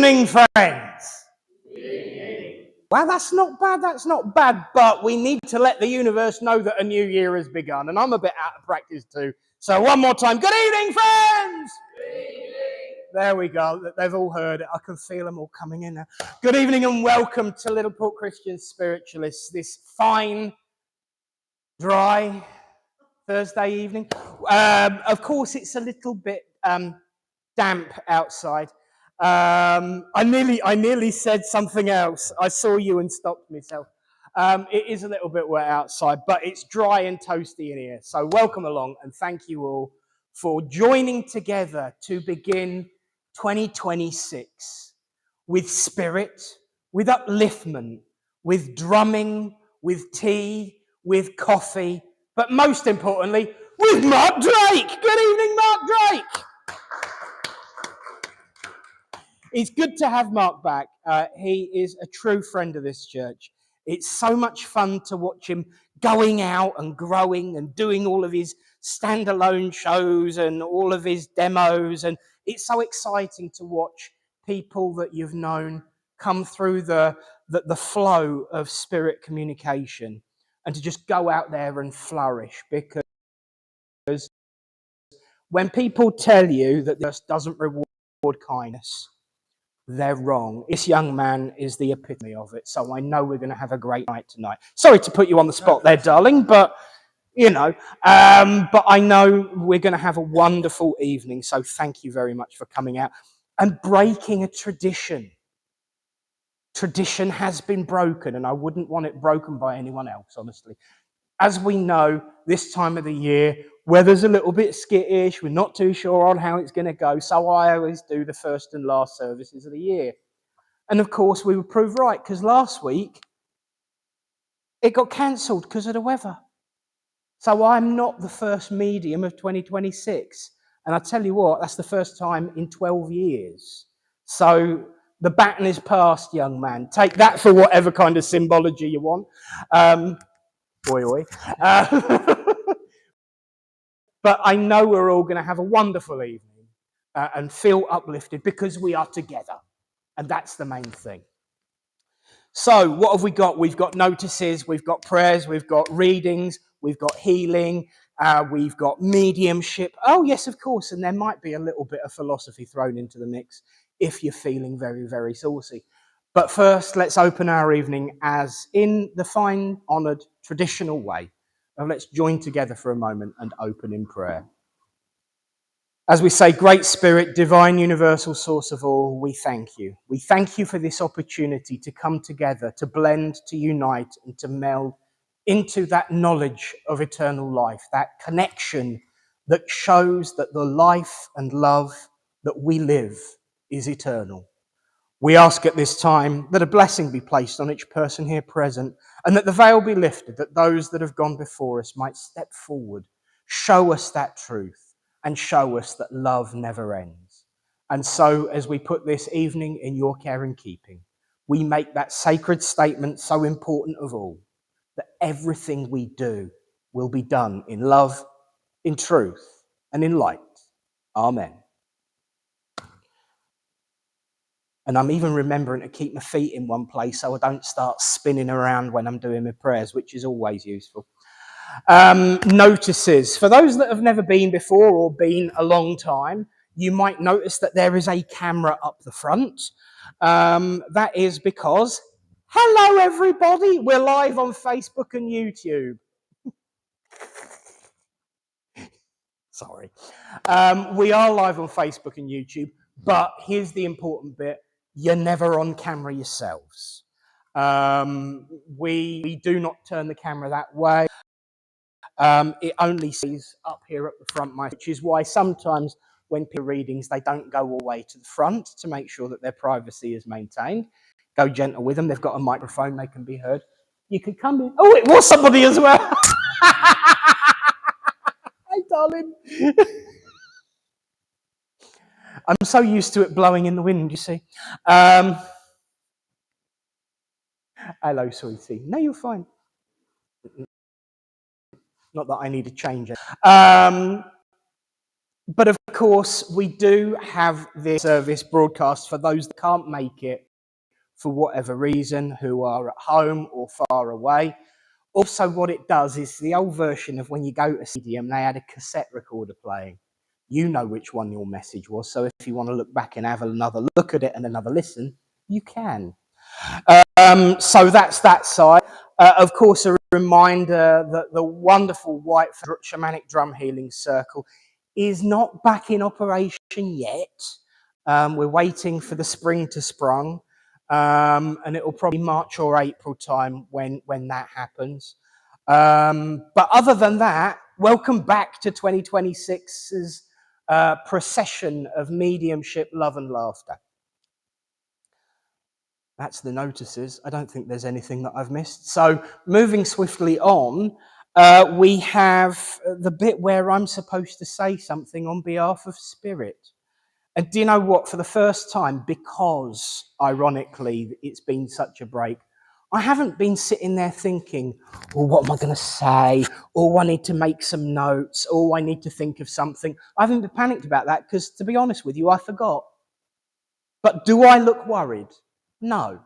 evening, friends. Well, that's not bad, but we need to let the universe know that a new year has begun, and I'm a bit out of practice too. So one more time, good evening, friends! Good evening. There we go, they've all heard it. I can feel them all coming in now. Good evening and welcome to Liverpool Christian Spiritualists, this fine, dry Thursday evening. Of course, it's a little bit damp outside. I nearly said something else. I saw you and stopped myself. It is a little bit wet outside, but it's dry and toasty in here. So welcome along and thank you all for joining together to begin 2026 with spirit, with upliftment, with drumming, with tea, with coffee, but most importantly, with Mark Drake. Good evening, Mark Drake. It's good to have Mark back. He is a true friend of this church. It's so much fun to watch him going out and growing and doing all of his standalone shows and all of his demos. And it's so exciting to watch people that you've known come through the flow of spirit communication and to just go out there and flourish. Because when people tell you that this doesn't reward kindness, they're wrong. This young man is the epitome of it, so I know we're going to have a great night tonight. Sorry to put you on the spot there, darling, but, but I know we're going to have a wonderful evening, so thank you very much for coming out and breaking a tradition. Tradition has been broken, and I wouldn't want it broken by anyone else, honestly. As we know, this time of the year, weather's a little bit skittish. We're not too sure on how it's going to go. So I always do the first and last services of the year. And of course, we were proved right because last week it got cancelled because of the weather. So I'm not the first medium of 2026. And I tell you what, that's the first time in 12 years. So the baton is passed, young man. Take that for whatever kind of symbology you want. Oi. But I know we're all going to have a wonderful evening and feel uplifted because we are together. And that's the main thing. So what have we got? We've got notices, we've got prayers, we've got readings, we've got healing, we've got mediumship. Oh, yes, of course. And there might be a little bit of philosophy thrown into the mix if you're feeling very, very saucy. But first, let's open our evening as in the fine, honoured, traditional way. Now let's join together for a moment and open in prayer. As we say, Great Spirit, divine, universal source of all, we thank you. We thank you for this opportunity to come together, to blend, to unite, and to meld into that knowledge of eternal life, that connection that shows that the life and love that we live is eternal. We ask at this time that a blessing be placed on each person here present and that the veil be lifted, that those that have gone before us might step forward, show us that truth and show us that love never ends. And so as we put this evening in your care and keeping, we make that sacred statement so important of all, that everything we do will be done in love, in truth and in light. Amen. And I'm even remembering to keep my feet in one place so I don't start spinning around when I'm doing my prayers, which is always useful. Notices. For those that have never been before or been a long time, you might notice that there is a camera up the front. That is because, hello everybody, we're live on Facebook and YouTube. Sorry. We are live on Facebook and YouTube, but here's the important bit. You're never on camera yourselves. We do not turn the camera that way. It only sees up here at the front, which is why sometimes when people readings, they don't go all the way to the front to make sure that their privacy is maintained. Go gentle with them. They've got a microphone. They can be heard. You can come in. Oh, it was somebody as well. Hey, darling. I'm so used to it blowing in the wind, you see. Hello, sweetie. No, you're fine. Not that I need to change it. But of course, we do have this service broadcast for those that can't make it for whatever reason, who are at home or far away. Also, what it does is the old version of when you go to a stadium, they had a cassette recorder playing. You know which one your message was, so if you want to look back and have another look at it and another listen, you can. So that's that side. Of course, a reminder that the wonderful White Shamanic Drum Healing Circle is not back in operation yet. We're waiting for the spring to sprung, and it will probably March or April time when that happens. But other than that, welcome back to 2026's procession of mediumship, love and laughter. That's the notices. I don't think there's anything that I've missed. So moving swiftly on, we have the bit where I'm supposed to say something on behalf of Spirit. And do you know what? For the first time, because ironically it's been such a break, I haven't been sitting there thinking, well, what am I going to say? Or I need to make some notes. Or I need to think of something. I haven't been panicked about that because, to be honest with you, I forgot. But do I look worried? No.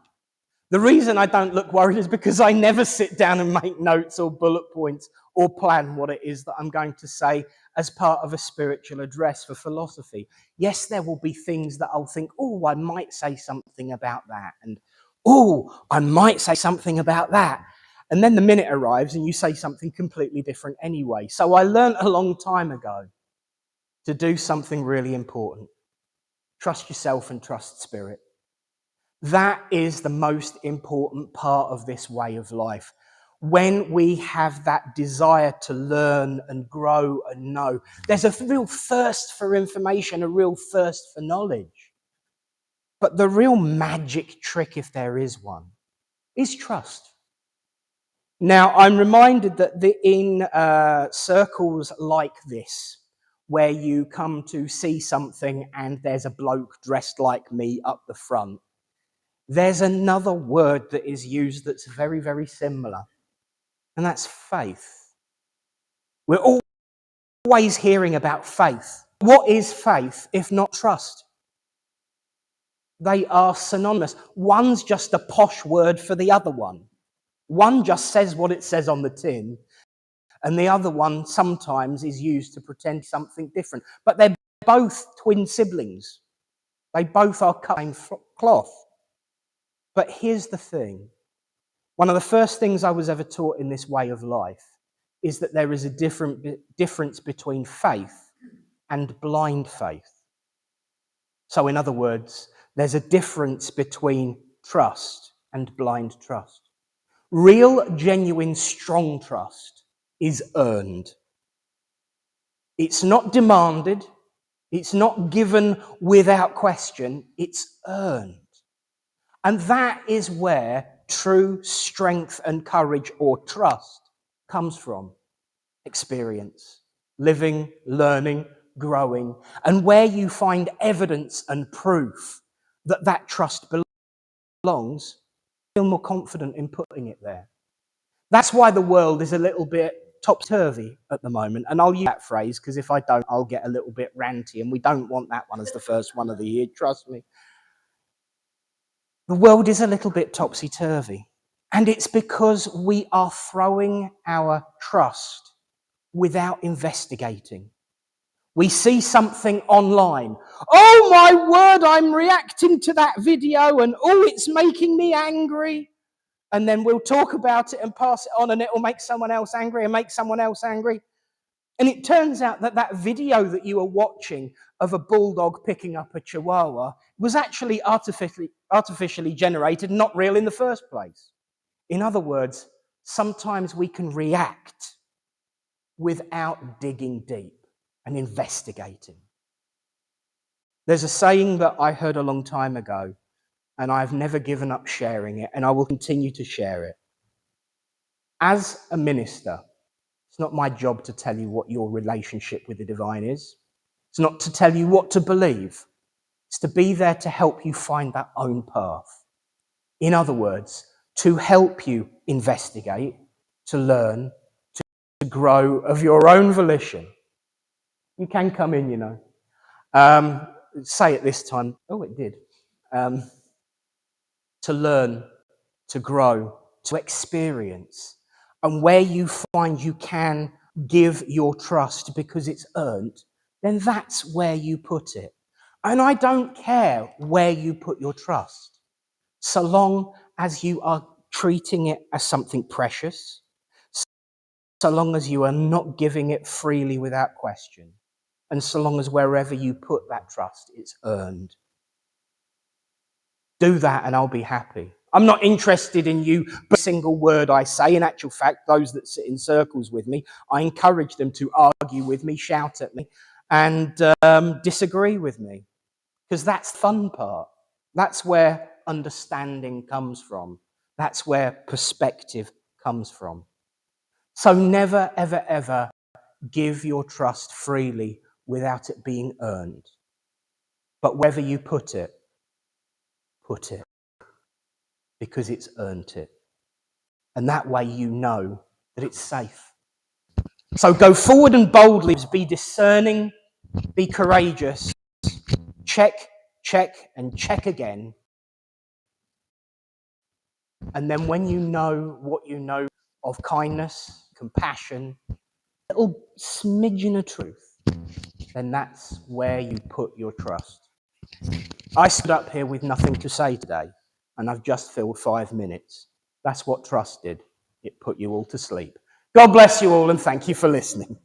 The reason I don't look worried is because I never sit down and make notes or bullet points or plan what it is that I'm going to say as part of a spiritual address for philosophy. Yes, there will be things that I'll think, oh, I might say something about that. And, oh, I might say something about that. And then the minute arrives and you say something completely different anyway. So I learned a long time ago to do something really important. Trust yourself and trust Spirit. That is the most important part of this way of life. When we have that desire to learn and grow and know, there's a real thirst for information, a real thirst for knowledge. But the real magic trick, if there is one, is trust. Now, I'm reminded that in circles like this, where you come to see something and there's a bloke dressed like me up the front, there's another word that is used that's very, very similar, and that's faith. We're always hearing about faith. What is faith if not trust? They are synonymous. One's just a posh word for the other one. One just says what it says on the tin, and the other one sometimes is used to pretend something different. But they're both twin siblings. They both are cut from the same cloth. But here's the thing. One of the first things I was ever taught in this way of life is that there is a difference between faith and blind faith. So in other words, there's a difference between trust and blind trust. Real, genuine, strong trust is earned. It's not demanded. It's not given without question. It's earned. And that is where true strength and courage or trust comes from. Experience, living, learning, growing, and where you find evidence and proof that that trust belongs, feel more confident in putting it there. That's why the world is a little bit topsy-turvy at the moment. And I'll use that phrase because if I don't, I'll get a little bit ranty, and we don't want that one as the first one of the year, trust me. The world is a little bit topsy-turvy, and it's because we are throwing our trust without investigating. We see something online. Oh my word, I'm reacting to that video, and oh, it's making me angry. And then we'll talk about it and pass it on, and it will make someone else angry and make someone else angry. And it turns out that that video that you were watching of a bulldog picking up a chihuahua was actually artificially generated, not real in the first place. In other words, sometimes we can react without digging deep and investigating. There's a saying that I heard a long time ago, and I've never given up sharing it, and I will continue to share it. As a minister, it's not my job to tell you what your relationship with the divine is. It's not to tell you what to believe. It's to be there to help you find that own path. In other words, to help you investigate, to learn, to grow of your own volition. You can come in, you know. Say it this time. Oh, it did. To learn, to grow, to experience. And where you find you can give your trust because it's earned, then that's where you put it. And I don't care where you put your trust, so long as you are treating it as something precious, so long as you are not giving it freely without question, and so long as wherever you put that trust, it's earned. Do that and I'll be happy. I'm not interested in you, but a single word I say. In actual fact, those that sit in circles with me, I encourage them to argue with me, shout at me, and disagree with me. Because that's the fun part. That's where understanding comes from. That's where perspective comes from. So never, ever, ever give your trust freely without it being earned. But wherever you put it, because it's earned it. And that way you know that it's safe. So go forward and boldly, be discerning, be courageous, check, and check again. And then when you know what you know of kindness, compassion, a little smidgen of truth, then that's where you put your trust. I stood up here with nothing to say today, and I've just filled 5 minutes. That's what trust did. It put you all to sleep. God bless you all, and thank you for listening.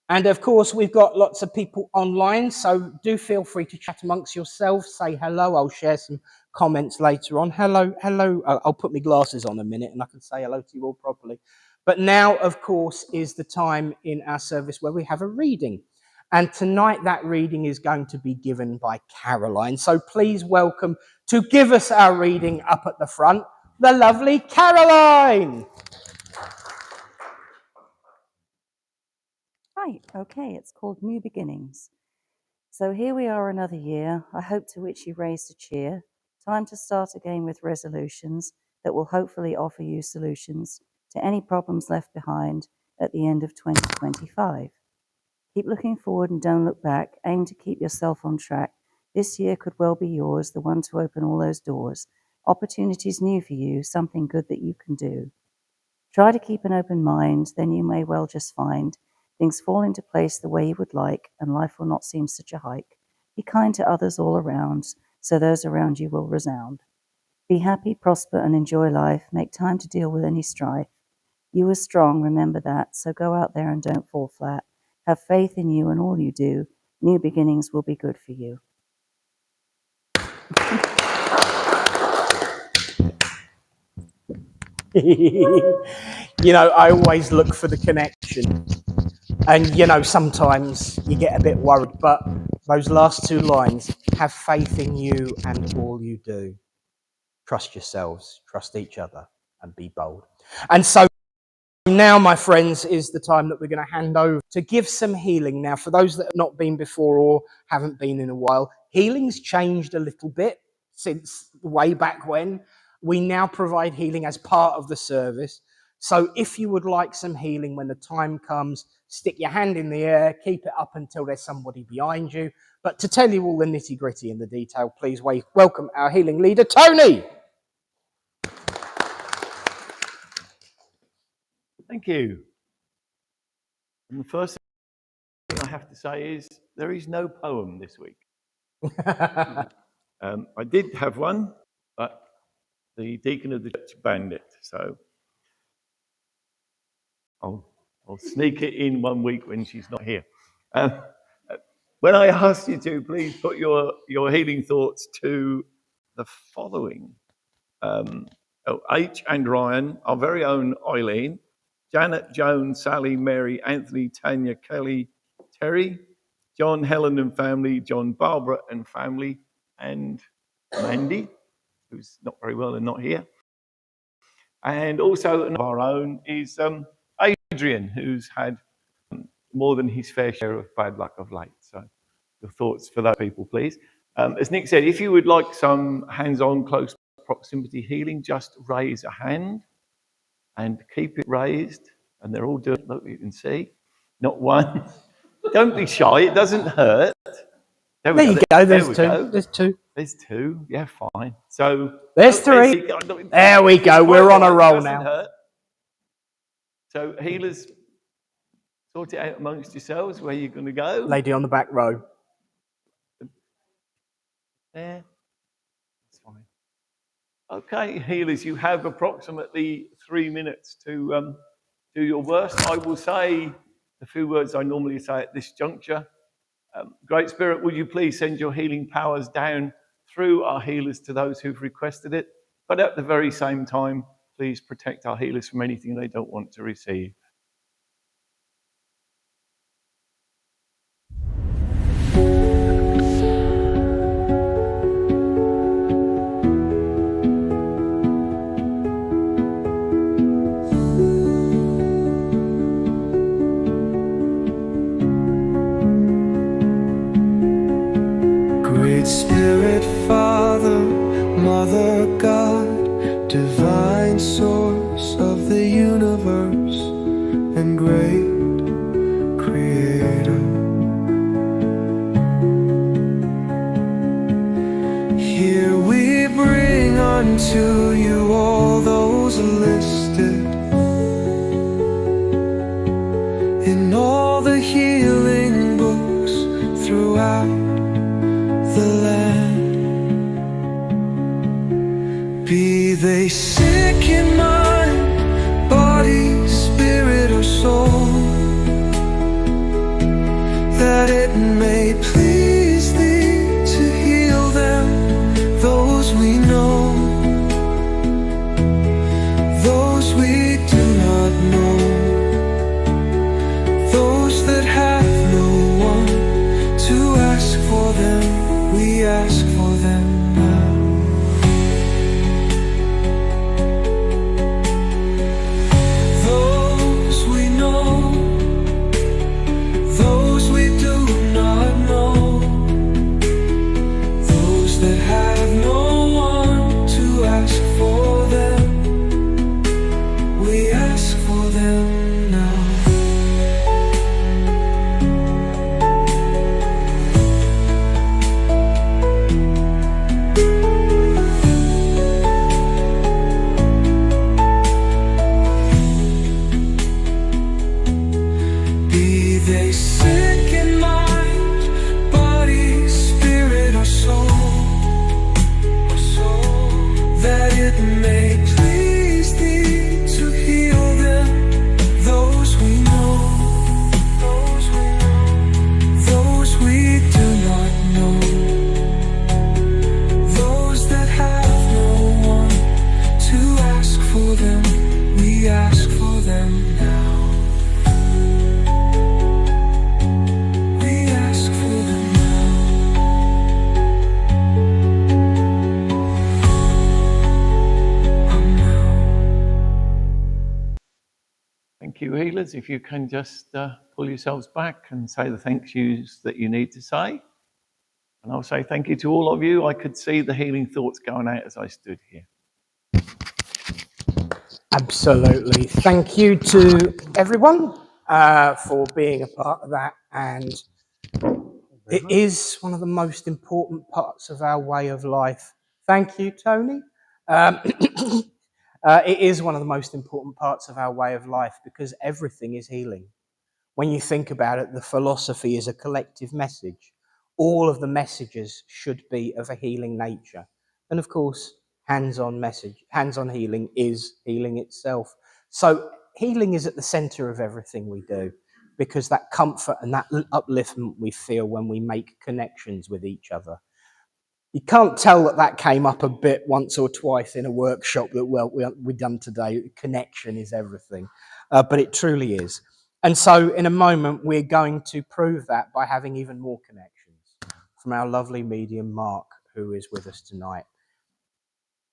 And of course, we've got lots of people online, so do feel free to chat amongst yourselves, say hello. I'll share some comments later on. Hello. I'll put my glasses on a minute and I can say hello to you all properly. But now, of course, is the time in our service where we have a reading. And tonight that reading is going to be given by Caroline. So please welcome to give us our reading up at the front, the lovely Caroline. Right, okay, it's called New Beginnings. So here we are another year, I hope to which you raised a cheer. Time to start again with resolutions that will hopefully offer you solutions to any problems left behind at the end of 2025. Keep looking forward and don't look back. Aim to keep yourself on track. This year could well be yours, the one to open all those doors. Opportunities new for you, something good that you can do. Try to keep an open mind, then you may well just find things fall into place the way you would like, and life will not seem such a hike. Be kind to others all around, so those around you will resound. Be happy, prosper, and enjoy life. Make time to deal with any strife. You are strong, remember that, so go out there and don't fall flat. Have faith in you and all you do. New beginnings will be good for you. You know, I always look for the connection. And, you know, sometimes you get a bit worried, but those last 2 lines, have faith in you and all you do. Trust yourselves, trust each other, and be bold. And so now, my friends, is the time that we're going to hand over to give some healing. Now, for those that have not been before or haven't been in a while, healing's changed a little bit since way back when. We now provide healing as part of the service. So if you would like some healing when the time comes, stick your hand in the air, keep it up until there's somebody behind you. But to tell you all the nitty-gritty and the detail, please welcome our healing leader, Tony. Thank you. And the first thing I have to say is there is no poem this week. I did have one, but the deacon of the church banned it. So I'll sneak it in one week when she's not here. When I asked you to, please put your healing thoughts to the following. H and Ryan, our very own Eileen, Janet, Joan, Sally, Mary, Anthony, Tanya, Kelly, Terry, John, Helen and family, John, Barbara and family, and Mandy, who's not very well and not here. And also of our own is Adrian, who's had more than his fair share of bad luck of late. So your thoughts for those people, please. As Nick said, if you would like some hands-on close proximity healing, just raise a hand and keep it raised. And they're all doing, look, you can see, not one. Don't be shy, it doesn't hurt. There you go, there's two. There's two. There's two, yeah, fine. So there's three. There we go, we're on a roll now. Hurt. So healers, sort it out amongst yourselves where you're going to go. Lady on the back row. There. That's fine. Okay, healers, you have approximately 3 minutes to do your worst. I will say the few words I normally say at this juncture. Great Spirit, would you please send your healing powers down through our healers to those who've requested it, but at the very same time, please protect our healers from anything they don't want to receive. Great Spirit, Father, Mother, God, divine source of the universe and great Creator. Here we bring unto you all those listed in all the healing books throughout the land. Be they sick in mind, body, spirit, or soul, that it may please thee to heal them, those we know, those we do not know, those that have no one to ask for them. We ask for them now. Those we know, those we do not know, those that have no one to ask for them. We ask for them now. Be they sick in mind, body, spirit, or soul, that it may please thee to heal them, those we know, those we do not know, those that have no one to ask for them. We ask for them now. We ask for them now. Thank you, healers. If you can just pull yourselves back and say the thank yous that you need to say. And I'll say thank you to all of you. I could see the healing thoughts going out as I stood here. Absolutely. Thank you to everyone for being a part of that. And it is one of the most important parts of our way of life. Thank you, Tony. It is one of the most important parts of our way of life because everything is healing. When you think about it, the philosophy is a collective message. All of the messages should be of a healing nature. And of course, hands-on healing is healing itself. So healing is at the center of everything we do because that comfort and that upliftment we feel when we make connections with each other. You can't tell that came up a bit once or twice in a workshop that we done today. Connection is everything, but it truly is. And so in a moment, we're going to prove that by having even more connections from our lovely medium, Mark, who is with us tonight.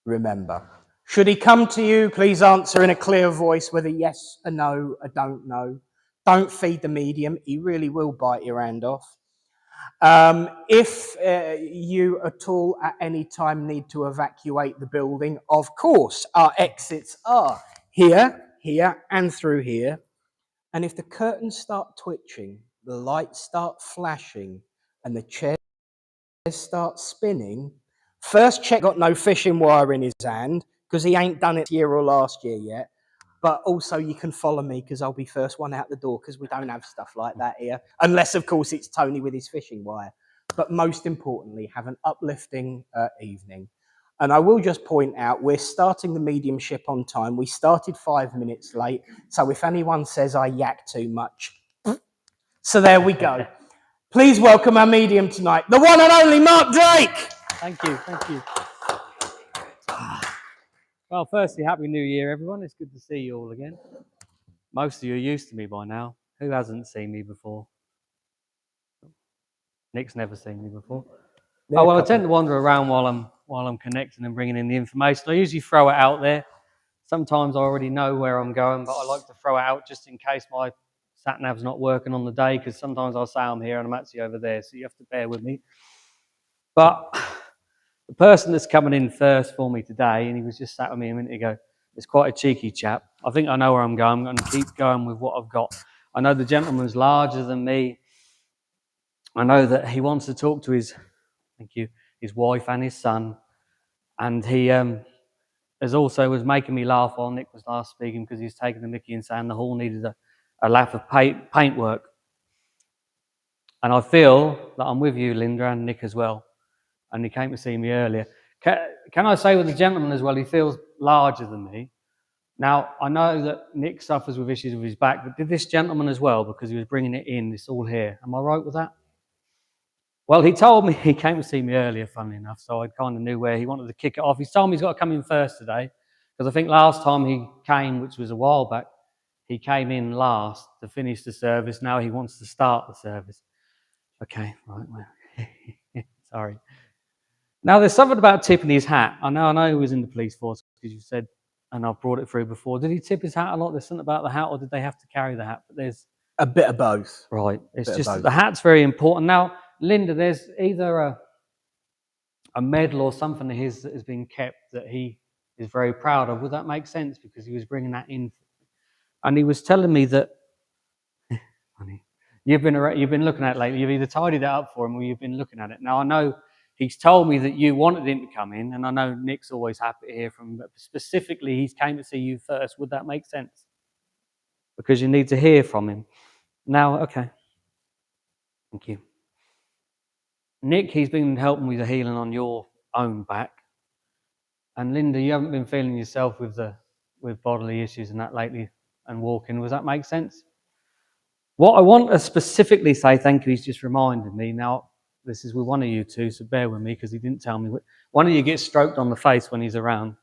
Remember, should he come to you, please answer in a clear voice whether yes, a no, a don't know. Don't feed the medium. He really will bite your hand off. If you at all at any time need to evacuate the building, of course, our exits are here, and through here. And if the curtains start twitching, the lights start flashing, and the chairs start spinning, first check got no fishing wire in his hand, because he ain't done it this year or last year yet. But also you can follow me, because I'll be first one out the door, because we don't have stuff like that here. Unless, of course, it's Tony with his fishing wire. But most importantly, have an uplifting evening. And I will just point out, we're starting the mediumship on time. We started 5 minutes late. So if anyone says I yak too much, so there we go. Please welcome our medium tonight, the one and only Mark Drake. Thank you, thank you. Well, firstly, Happy New Year, everyone. It's good to see you all again. Most of you are used to me by now. Who hasn't seen me before? Nick's never seen me before. Oh, well, I tend to wander around while I'm connecting and bringing in the information. I usually throw it out there. Sometimes I already know where I'm going, but I like to throw it out just in case my sat-nav's not working on the day, because sometimes I'll say I'm here and I'm actually over there, so you have to bear with me. But the person that's coming in first for me today, and he was just sat with me a minute ago, is quite a cheeky chap. I think I know where I'm going. I'm going to keep going with what I've got. I know the gentleman's larger than me. I know that he wants to talk to his wife and his son. And he was making me laugh while Nick was last speaking, because he was taking the mickey and saying the hall needed a lap of paintwork. And I feel that I'm with you, Linda, and Nick as well. And he came to see me earlier. Can I say with the gentleman as well, he feels larger than me. Now, I know that Nick suffers with issues with his back, but did this gentleman as well, because he was bringing it in, it's all here. Am I right with that? Well, he told me, he came to see me earlier, funnily enough, so I kind of knew where he wanted to kick it off. He's told me he's got to come in first today, because I think last time he came, which was a while back, he came in last to finish the service. Now he wants to start the service. Okay, right, well, sorry. Now, there's something about tipping his hat. I know he was in the police force, because you said, and I've brought it through before. Did he tip his hat a lot? There's something about the hat, or did they have to carry the hat? But there's A bit of both. right. It's just that the hat's very important. Now, Linda, there's either a medal or something of his that has been kept that he is very proud of. Would that make sense? Because he was bringing that in, and he was telling me that. Honey, you've been looking at it lately. You've either tidied it up for him or you've been looking at it. Now, I know he's told me that you wanted him to come in, and I know Nick's always happy to hear from him, but specifically he's came to see you first. Would that make sense? Because you need to hear from him. Now, okay. Thank you. Nick, he's been helping with the healing on your own back. And Linda, you haven't been feeling yourself with bodily issues and that lately and walking. Does that make sense? What I want to specifically say, thank you, he's just reminded me. Now, this is with one of you two, so bear with me, because he didn't tell me. One of you gets stroked on the face when he's around.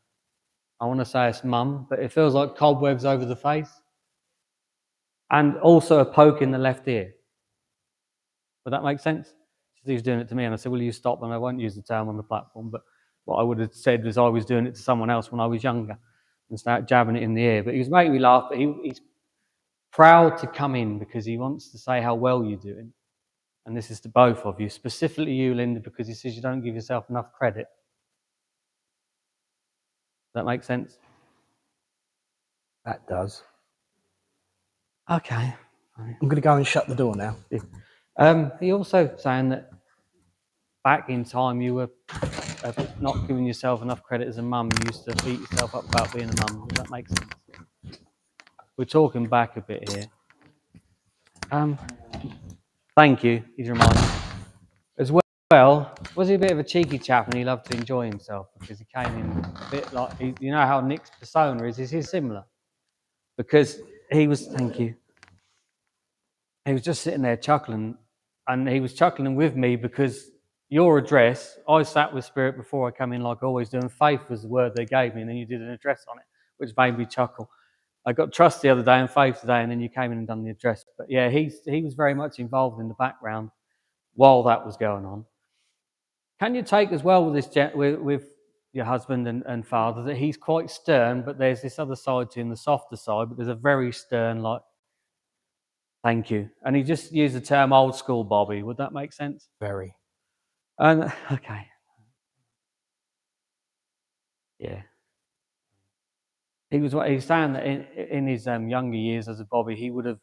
I want to say it's Mum, but it feels like cobwebs over the face. And also a poke in the left ear. Would that make sense? He was doing it to me, and I said, will you stop? And I won't use the term on the platform, but what I would have said was I was doing it to someone else when I was younger and start jabbing it in the ear. But he was making me laugh, but he's proud to come in because he wants to say how well you're doing. And this is to both of you, specifically you, Linda, because he says you don't give yourself enough credit. Does that make sense? That does. Okay. I'm going to go and shut the door now. He also saying that back in time you were not giving yourself enough credit as a mum. You used to beat yourself up about being a mum. Does that make sense? We're talking back a bit here. Thank you, he's reminded me. As well, was he a bit of a cheeky chap and he loved to enjoy himself because he came in a bit like, you know how Nick's persona is he similar? Because he was, thank you, he was just sitting there chuckling, and he was chuckling with me because your address, I sat with Spirit before I come in like I always do, and faith was the word they gave me, and then you did an address on it, which made me chuckle. I got trust the other day and faith today, and then you came in and done the address. But yeah, he was very much involved in the background while that was going on. Can you take as well with this with your husband and father that he's quite stern, but there's this other side to him, the softer side, but there's a very stern, like, thank you. And he just used the term old school Bobby. Would that make sense? Very. And okay. Yeah. He was saying that in his younger years as a Bobby, he would have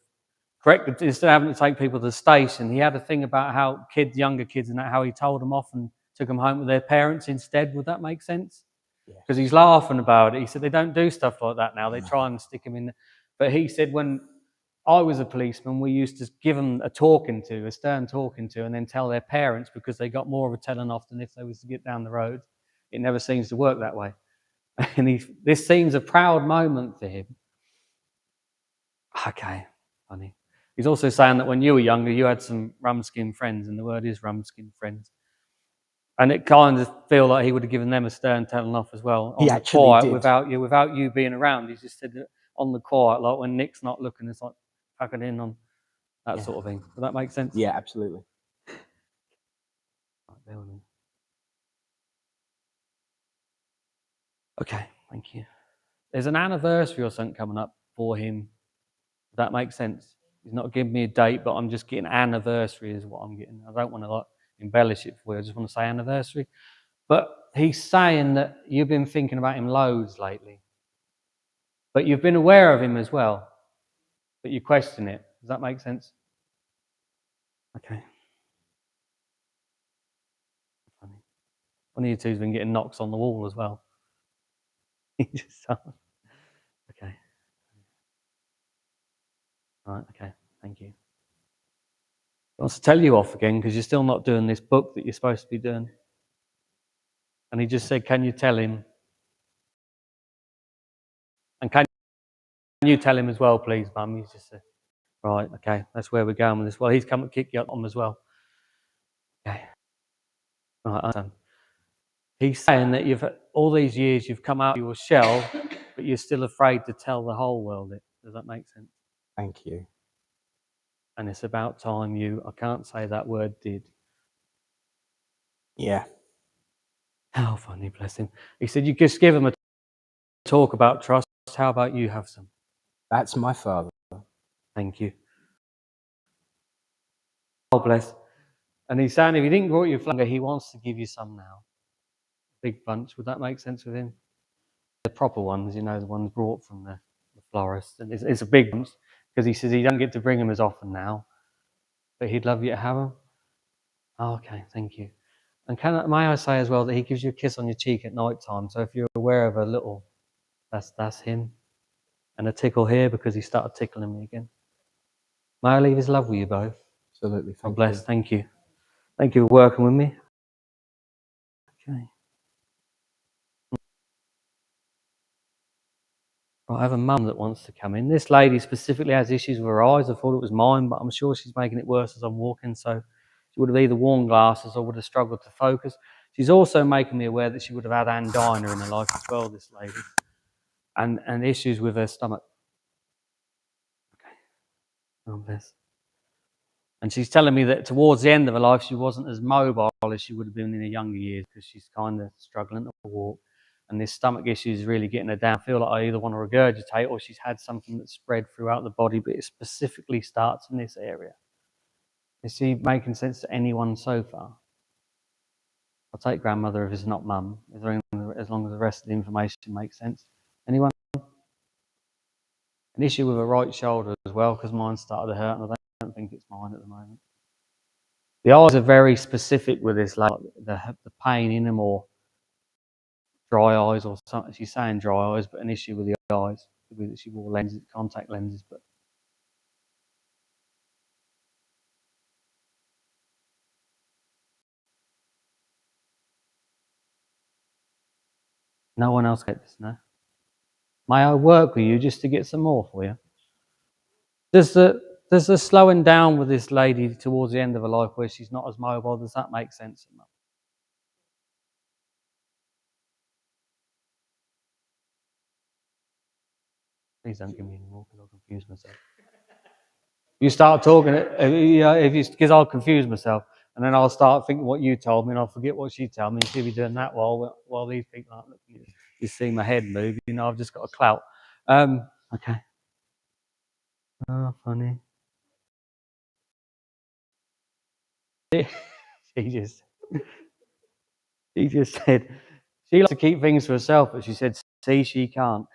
correct, instead of having to take people to the station, he had a thing about how younger kids and how he told them off and took them home with their parents instead. Would that make sense? Yeah. Because he's laughing about it. He said they don't do stuff like that now. They try and stick them in. But he said when I was a policeman, we used to give them a stern talking to, and then tell their parents because they got more of a telling off than if they was to get down the road. It never seems to work that way. And this seems a proud moment for him. Okay, funny. He's also saying that when you were younger, you had some rumskin friends, and the word is rumskin friends. And it kind of feel like he would have given them a stern telling off as well. On He the actually quiet, did. without you being around. He just said that on the quiet, like when Nick's not looking, it's like fucking in on that sort of thing. Does that make sense? Yeah, absolutely. Right, bear with me. Okay, thank you. There's an anniversary or something coming up for him. Does that make sense? He's not giving me a date, but I'm just getting anniversary is what I'm getting. I don't want to like embellish it for you. I just want to say anniversary. But he's saying that you've been thinking about him loads lately. But you've been aware of him as well. But you question it. Does that make sense? Okay. Funny. One of you two's been getting knocks on the wall as well. Okay. Right, okay. Thank you. He wants to tell you off again because you're still not doing this book that you're supposed to be doing. And he just said, can you tell him? And can you tell him as well, please, Mum? He's just said, right, okay, that's where we're going with this. Well, he's come to kick you up on as well. Okay. Right, he's saying that all these years you've come out of your shell, but you're still afraid to tell the whole world it. Does that make sense? Thank you. And it's about time I can't say that word, did. Yeah. How funny, bless him. He said, you just give him a talk about trust. How about you have some? That's my father. Thank you. Oh, bless. And he's saying if he didn't grow your flanger, he wants to give you some now. Big bunch. Would that make sense with him? The proper ones, the ones brought from the florist. And it's a big bunch because he says he don't get to bring them as often now, but he'd love you to have them. Oh, okay, thank you. And may I say as well that he gives you a kiss on your cheek at night time. So if you're aware of a little, that's him. And a tickle here because he started tickling me again. May I leave his love with you both? Absolutely. God bless. Thank you. Thank you for working with me. Okay. Right, I have a mum that wants to come in. This lady specifically has issues with her eyes. I thought it was mine, but I'm sure she's making it worse as I'm walking. So she would have either worn glasses or would have struggled to focus. She's also making me aware that she would have had angina in her life as well, this lady. And issues with her stomach. Okay. Oh, bless. And she's telling me that towards the end of her life, she wasn't as mobile as she would have been in her younger years because she's kind of struggling to walk. And this stomach issue is really getting her down. I feel like I either want to regurgitate or she's had something that's spread throughout the body, but it specifically starts in this area. Is she making sense to anyone so far? I'll take grandmother if it's not mum, as long as the rest of the information makes sense. Anyone? An issue with her right shoulder as well, because mine started to hurt, and I don't think it's mine at the moment. The eyes are very specific with this, like the pain in them, or dry eyes, or something. She's saying dry eyes, but an issue with the eyes. Could be that she wore lenses, contact lenses, but no one else gets this, no? May I work with you just to get some more for you? Does the slowing down with this lady towards the end of her life where she's not as mobile, does that make sense? Please don't give me any more because I'll confuse myself. You start talking, because I'll confuse myself, and then I'll start thinking what you told me, and I'll forget what she told me. And she'll be doing that while these people aren't looking at you. You see my head move, I've just got a clout. Okay. Oh, funny. She just said she likes to keep things to herself, but she said, "See, she can't."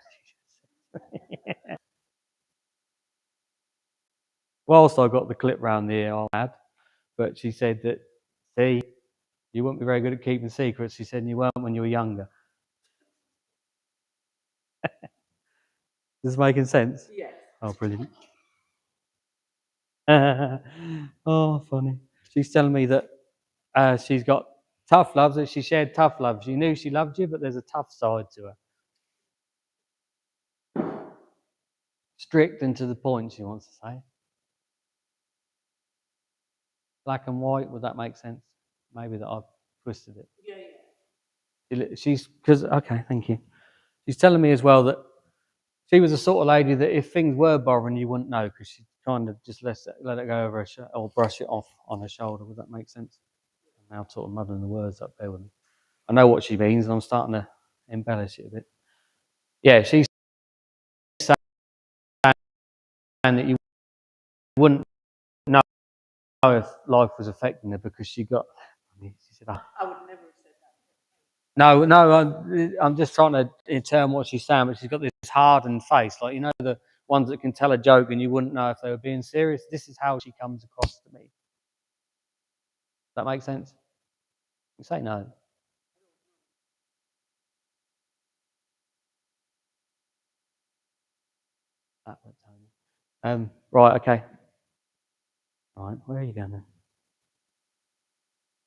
whilst I got the clip round the ear, I had, but she said that, see, you wouldn't be very good at keeping secrets. She said you weren't when you were younger. Is this making sense? Yes. Oh, brilliant. Oh, funny. She's telling me that she's got tough love, that she shared tough love. She knew she loved you, but there's a tough side to her. Strict and to the point, she wants to say. Black and white, would that make sense? Maybe that I've twisted it. Yeah. She's, because, okay, thank you. She's telling me as well that she was the sort of lady that if things were bothering you, wouldn't know, because she kind of just let it go over her or brush it off on her shoulder. Would that make sense? I'm now sort of muddling the words up there with me. I know what she means, and I'm starting to embellish it a bit. Yeah, she's saying that you wouldn't know if life was affecting her because she got. She said, I would never have said that. No, I'm just trying to determine what she's saying, but she's got this hardened face, like, you know, the ones that can tell a joke and you wouldn't know if they were being serious. This is how she comes across to me. Does that make sense? You say no. Right, okay. All right, where are you going then?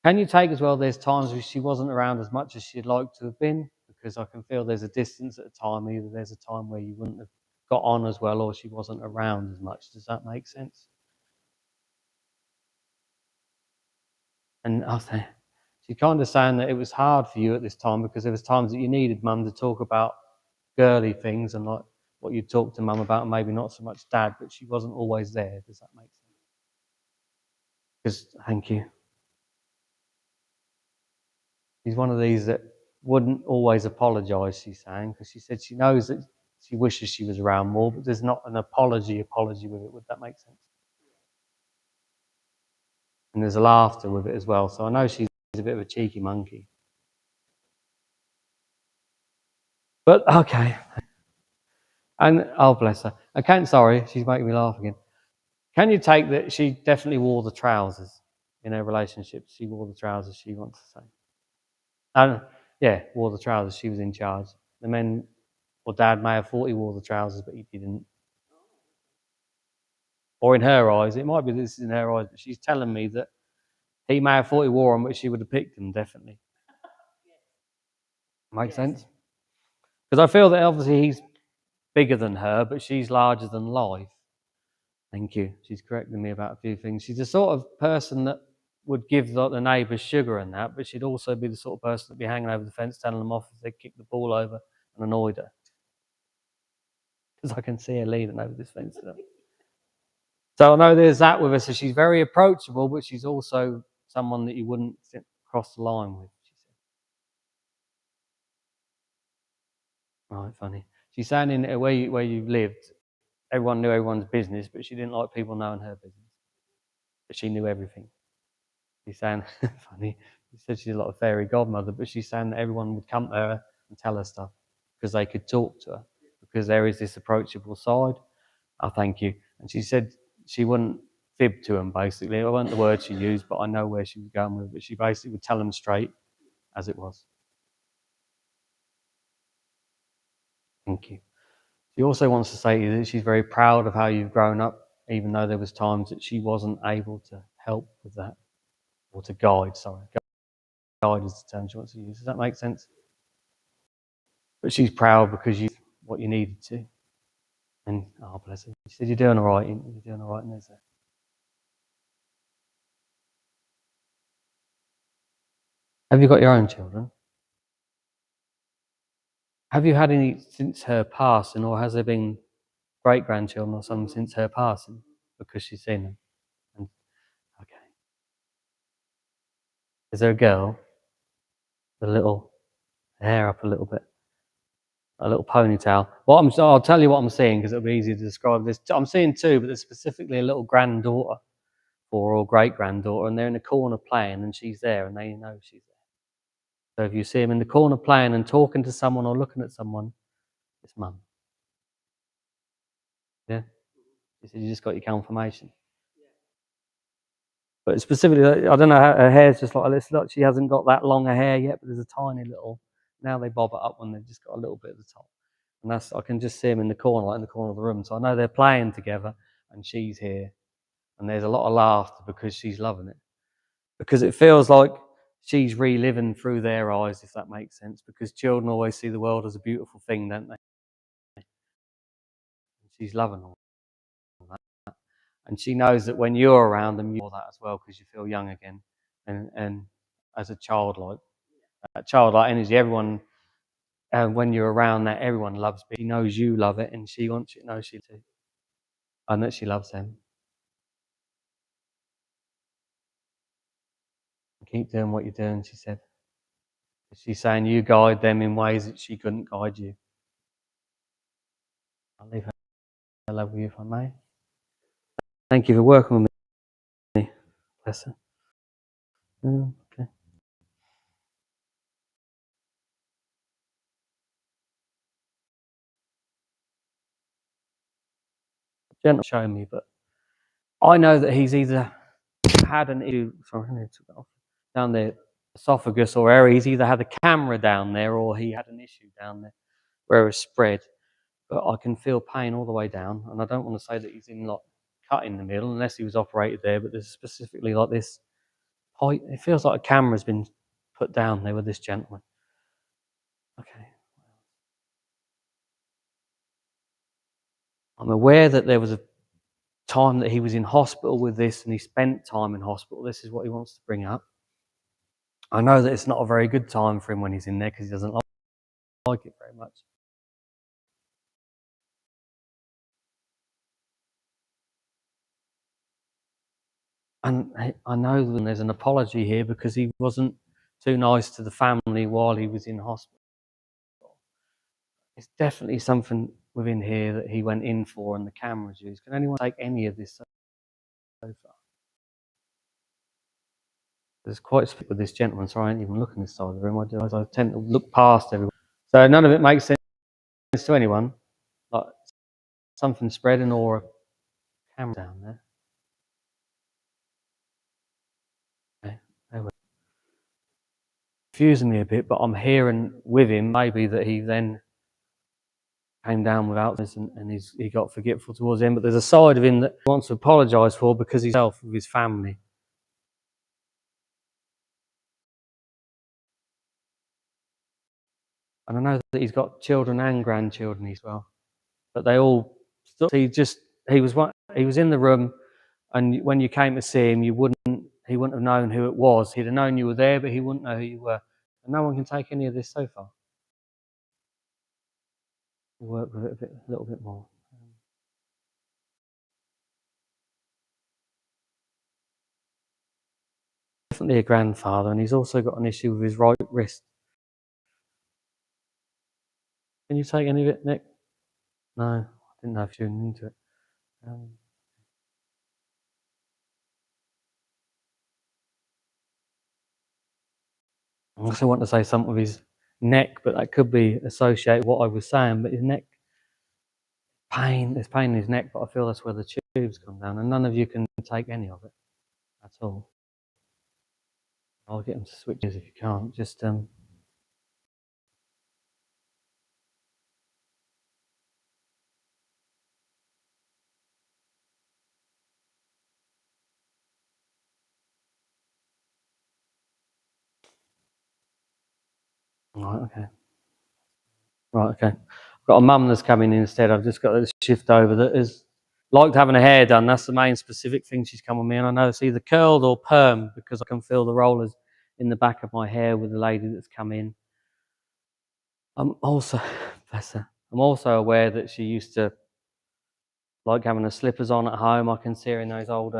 Can you take as well, there's times where she wasn't around as much as she'd like to have been, because I can feel there's a distance at a time. Either there's a time where you wouldn't have got on as well, or she wasn't around as much. Does that make sense? And I think she's kind of saying that it was hard for you at this time because there was times that you needed mum to talk about girly things and like what you talked to mum about, and maybe not so much dad, but she wasn't always there. Does that make sense? Because, thank you. She's one of these that wouldn't always apologise, she's saying, because she said she knows that she wishes she was around more, but there's not an apology with it. Would that make sense? And there's a laughter with it as well. So I know she's a bit of a cheeky monkey. But, okay. And, oh, bless her. I can't, sorry, she's making me laugh again. Can you take that she definitely wore the trousers in her relationship? She wore the trousers, she wants to say. Yeah, wore the trousers. She was in charge. The men or dad may have thought he wore the trousers, but he didn't. Or in her eyes, it might be this is in her eyes, but she's telling me that he may have thought he wore them, but she would have picked them, definitely. Makes sense? Because I feel that obviously he's bigger than her, but she's larger than life. Thank you. She's correcting me about a few things. She's the sort of person that would give the neighbours sugar and that, but she'd also be the sort of person that'd be hanging over the fence telling them off if they kicked the ball over and annoyed her. Because I can see her leaning over this fence. So I know there's that with her. So she's very approachable, but she's also someone that you wouldn't cross the line with, she said. Right, funny. She's saying in where you lived, everyone knew everyone's business, but she didn't like people knowing her business. But she knew everything. She's saying, funny, she said she's a lot of fairy godmother, but she's saying that everyone would come to her and tell her stuff because they could talk to her, because there is this approachable side. Oh, thank you. And she said she wouldn't fib to them, basically. It wasn't the word she used, but I know where she was going with it. She basically would tell them straight as it was. Thank you. She also wants to say to you that she's very proud of how you've grown up, even though there was times that she wasn't able to help with that, or to guide, sorry. Guide is the term she wants to use. Does that make sense? But she's proud because you did what you needed to. And, oh, bless her. She said, you're doing all right. You're doing all right. And there's that. Have you got your own children? Have you had any since her passing, or has there been great-grandchildren or something since her passing? Because she's seen them. And, okay. Is there a girl with a little hair up a little bit? A little ponytail. I'll tell you what I'm seeing because it'll be easier to describe this. I'm seeing two, but there's specifically a little granddaughter or great-granddaughter, and they're in the corner playing, and she's there, and they know she's there. So if you see them in the corner playing and talking to someone or looking at someone, it's mum. Yeah? You said you just got your confirmation. But specifically, I don't know how her hair's just like this. Look, she hasn't got that long a hair yet, but there's a tiny little. Now they bob it up when they've just got a little bit at the top, and that's I can just see them in the corner, like in the corner of the room. So I know they're playing together, and she's here, and there's a lot of laughter because she's loving it, because it feels like she's reliving through their eyes, if that makes sense. Because children always see the world as a beautiful thing, don't they? She's loving all that, and she knows that when you're around them, you're that as well because you feel young again, and as a childlike. That childlike energy, everyone, when you're around that, everyone loves it. She knows you love it, and she wants you to know she too, and that she loves them. Keep doing what you're doing, she said. She's saying you guide them in ways that she couldn't guide you. I'll leave her love with you if I may. Thank you for working with me. Bless her. Okay. Gentleman show me, but I know that he's either had an issue. Sorry, I need to go off down the esophagus or area. He's either had a camera down there or he had an issue down there where it's spread. But I can feel pain all the way down, and I don't want to say that he's in like cut in the middle unless he was operated there. But there's specifically like this. It feels like a camera's been put down there with this gentleman. Okay. I'm aware that there was a time that he was in hospital with this and he spent time in hospital. This is what he wants to bring up. I know that it's not a very good time for him when he's in there because he doesn't like it very much. And I know that there's an apology here because he wasn't too nice to the family while he was in hospital. It's definitely something within here that he went in for and the cameras used. Can anyone take any of this so far? There's quite a split with this gentleman, so I ain't even looking this side of the room. I tend to look past everyone. So none of it makes sense to anyone. Like something spreading or a camera down there. Okay, there we go. Confusing me a bit, but I'm hearing with him maybe that he then came down without this and he got forgetful towards the end. But there's a side of him that he wants to apologise for because he's self with his family. And I know that he's got children and grandchildren as well. But they all he was in the room, and when you came to see him, he wouldn't have known who it was. He'd have known you were there, but he wouldn't know who you were. And no one can take any of this so far. We'll work with it a little bit more. Definitely a grandfather, and he's also got an issue with his right wrist. Can you take any of it, Nick? No, I didn't know if you were into it. I also want to say something with his neck, but that could be associated with what I was saying. But his neck, there's pain in his neck, but I feel that's where the tubes come down, and none of you can take any of it at all. I'll get them to switch if you can't. Just right, okay. Right, okay. I've got a mum that's coming in instead. I've just got to shift over that is liked having her hair done. That's the main specific thing she's come with me. And I know it's either curled or perm because I can feel the rollers in the back of my hair with the lady that's come in. I'm also, bless her, I'm also aware that she used to like having her slippers on at home. I can see her in those old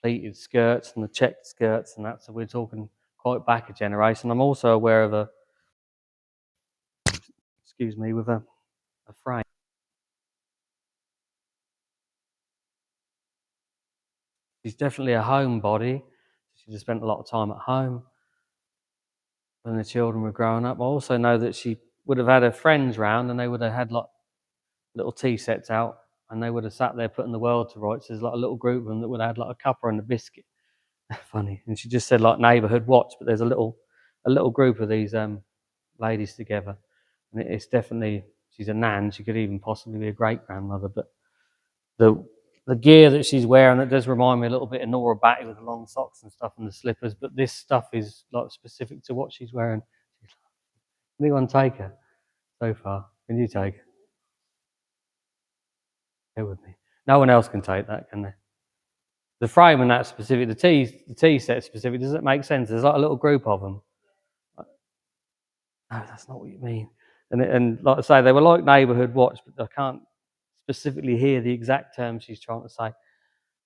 pleated skirts and the checked skirts and that. So we're talking quite back a generation. I'm also aware of a, excuse me, with a frame. She's definitely a homebody. She just spent a lot of time at home when the children were growing up. I also know that she would have had her friends round and they would have had like little tea sets out and they would have sat there putting the world to rights. There's like a little group of them that would have had like a cuppa and a biscuit. Funny. And she just said like neighbourhood watch, but there's a little group of these ladies together, and it's definitely, she's a nan. She could even possibly be a great grandmother, but the gear that she's wearing, that does remind me a little bit of Nora Batty with the long socks and stuff and the slippers, but this stuff is like specific to what she's wearing. Anyone take her so far? Can you take her? Bear with me. No one else can take that, can they? The frame and that specific, the tea set specific, does it make sense? There's like a little group of them. No, that's not what you mean. And like I say, they were like neighbourhood watch, but I can't specifically hear the exact term she's trying to say.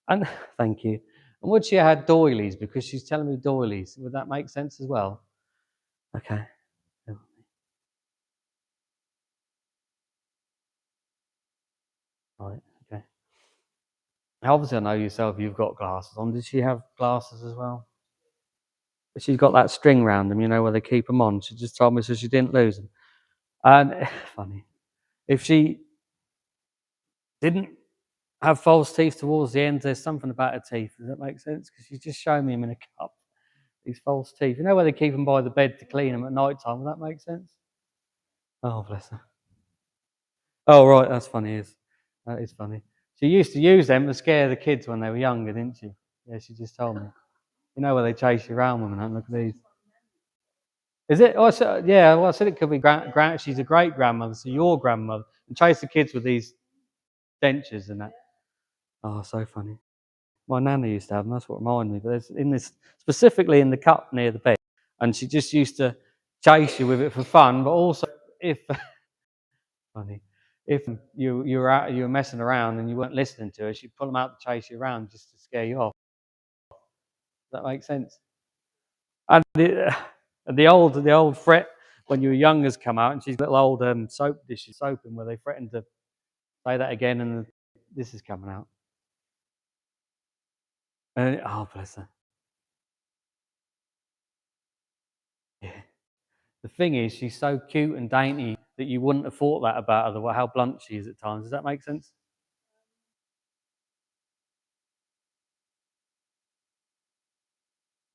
And thank you. And would she have had doilies? Because she's telling me doilies. Would that make sense as well? Okay. Right. Okay. Obviously, I know yourself. You've got glasses on. Did she have glasses as well? But she's got that string round them, you know, where they keep them on. She just told me so she didn't lose them. And funny, if she didn't have false teeth towards the end, there's something about her teeth. Does that make sense? Because she's just showing me them in a cup. These false teeth. You know where they keep them by the bed to clean them at night time? Does that make sense? Oh, bless her. Oh, right, that's funny. That is funny. She used to use them to scare the kids when they were younger, didn't she? Yeah, she just told me. You know where they chase you around with them and look at these. Is it? Oh, yeah, well, I said it could be she's a great grandmother, so your grandmother, and chase the kids with these dentures and that. Oh, so funny. My nana used to have them, that's what reminded me. But there's specifically in the cup near the bed, and she just used to chase you with it for fun, but also if funny. If you were messing around and you weren't listening to her, she'd pull them out to chase you around just to scare you off. Does that make sense? And the old fret when you were young has come out, and she's got little old soap dishes, soap in where they threatened to say that again, and this is coming out. And oh, bless her. Yeah. The thing is, she's so cute and dainty that you wouldn't have thought that about her, how blunt she is at times. Does that make sense?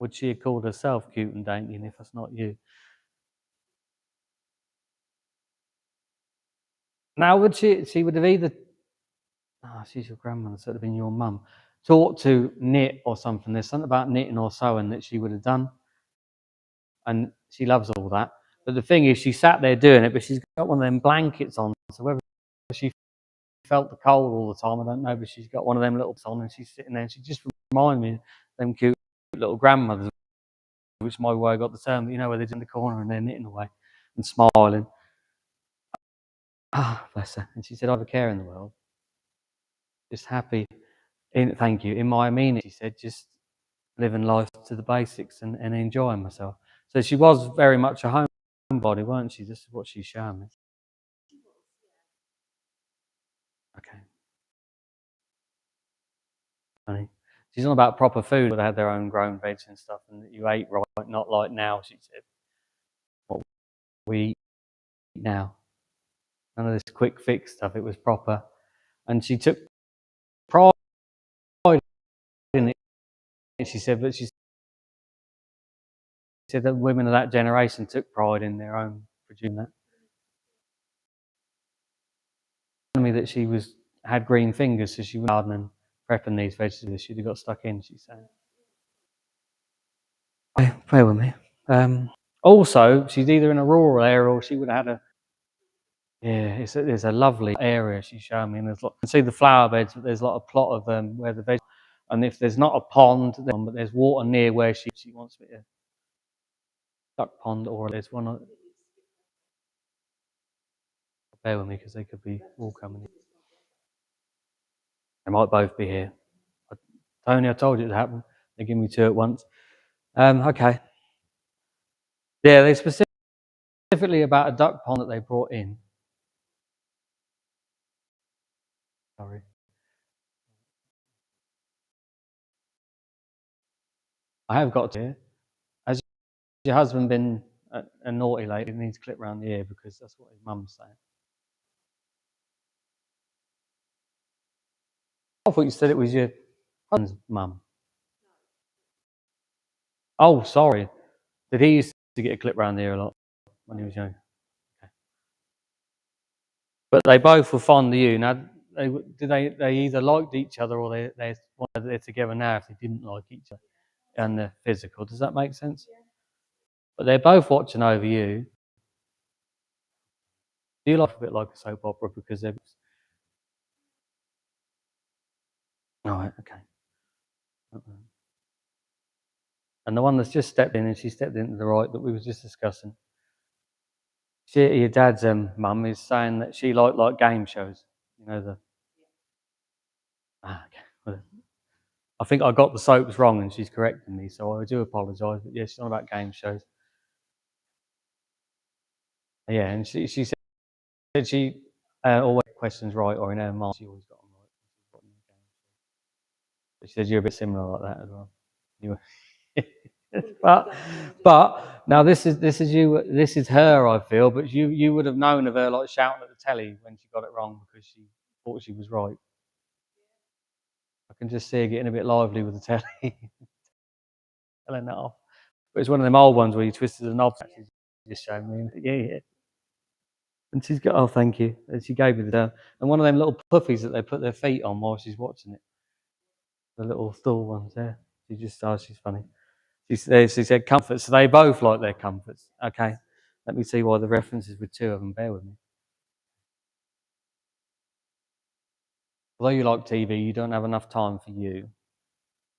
Would she have called herself cute and dainty, and if that's not you? Now, would she would have either, she's your grandmother, so it would have been your mum, taught to knit or something. There's something about knitting or sewing that she would have done, and she loves all that. But the thing is, she sat there doing it, but she's got one of them blankets on, so whether she felt the cold all the time, I don't know, but she's got one of them little on, and she's sitting there, and she just reminds me of them cute little grandmothers, which my way got the term, you know, where they're in the corner and they're knitting away and smiling. Ah, bless her. And she said, I have a care in the world. Just happy. Thank you. In my meaning, she said, just living life to the basics and enjoying myself. So she was very much a homebody, weren't she? This is what she's showing me. Okay. Funny. She's on about proper food, but they had their own grown veg and stuff, and that you ate right, not like now, she said. What we eat now. None of this quick fix stuff. It was proper. And she took pride in it, she said, but she said that women of that generation took pride in their own producing that. Me that she had green fingers, so she was gardening, prepping these vegetables. She'd have got stuck in, she's saying. Bear with me. Also, she's either in a rural area or she would have had a. Yeah, it's a lovely area she's showing me, and there's you can see the flower beds, but there's a lot of plot of where the veg. And if there's not a pond, but there's water near where she wants me to. Duck pond, or there's one. Bear with me because they could be all coming in. They might both be here. Tony, I told you it happened. They give me two at once. Okay. Yeah, they specifically about a duck pond that they brought in. Sorry. I have got to. Has your husband been a naughty lady? He needs to clip around the ear because that's what his mum's saying. I thought you said it was your husband's mum. Oh, sorry. Did he used to get a clip round here a lot when he was young? Okay. But they both were fond of you. Now, they either liked each other or they're together now if they didn't like each other and the physical. Does that make sense? But they're both watching over you. Do you like a bit like a soap opera because they're... All right, okay. And the one that's just stepped in, and she stepped into the right that we were just discussing. Your dad's mum is saying that she liked like game shows. You know the... Okay. Well, I think I got the soaps wrong, and she's correcting me, so I do apologise. But yeah, she's on about game shows. Yeah, and she said she always questions right, or in her mind she always got them right. But she said you're a bit similar like that as well. You were. but now this is her, I feel. But you would have known of her like shouting at the telly when she got it wrong because she thought she was right. I can just see her getting a bit lively with the telly, telling that off. But it's one of them old ones where you twisted the knob. She's just showing me. Yeah. And she's got, oh, thank you. And she gave me the, and one of them little puffies that they put their feet on while she's watching it. The little stool ones there. She just, oh, she's funny. She said comforts. So they both like their comforts. Okay. Let me see why the references with two of them. Bear with me. Although you like TV, you don't have enough time for you.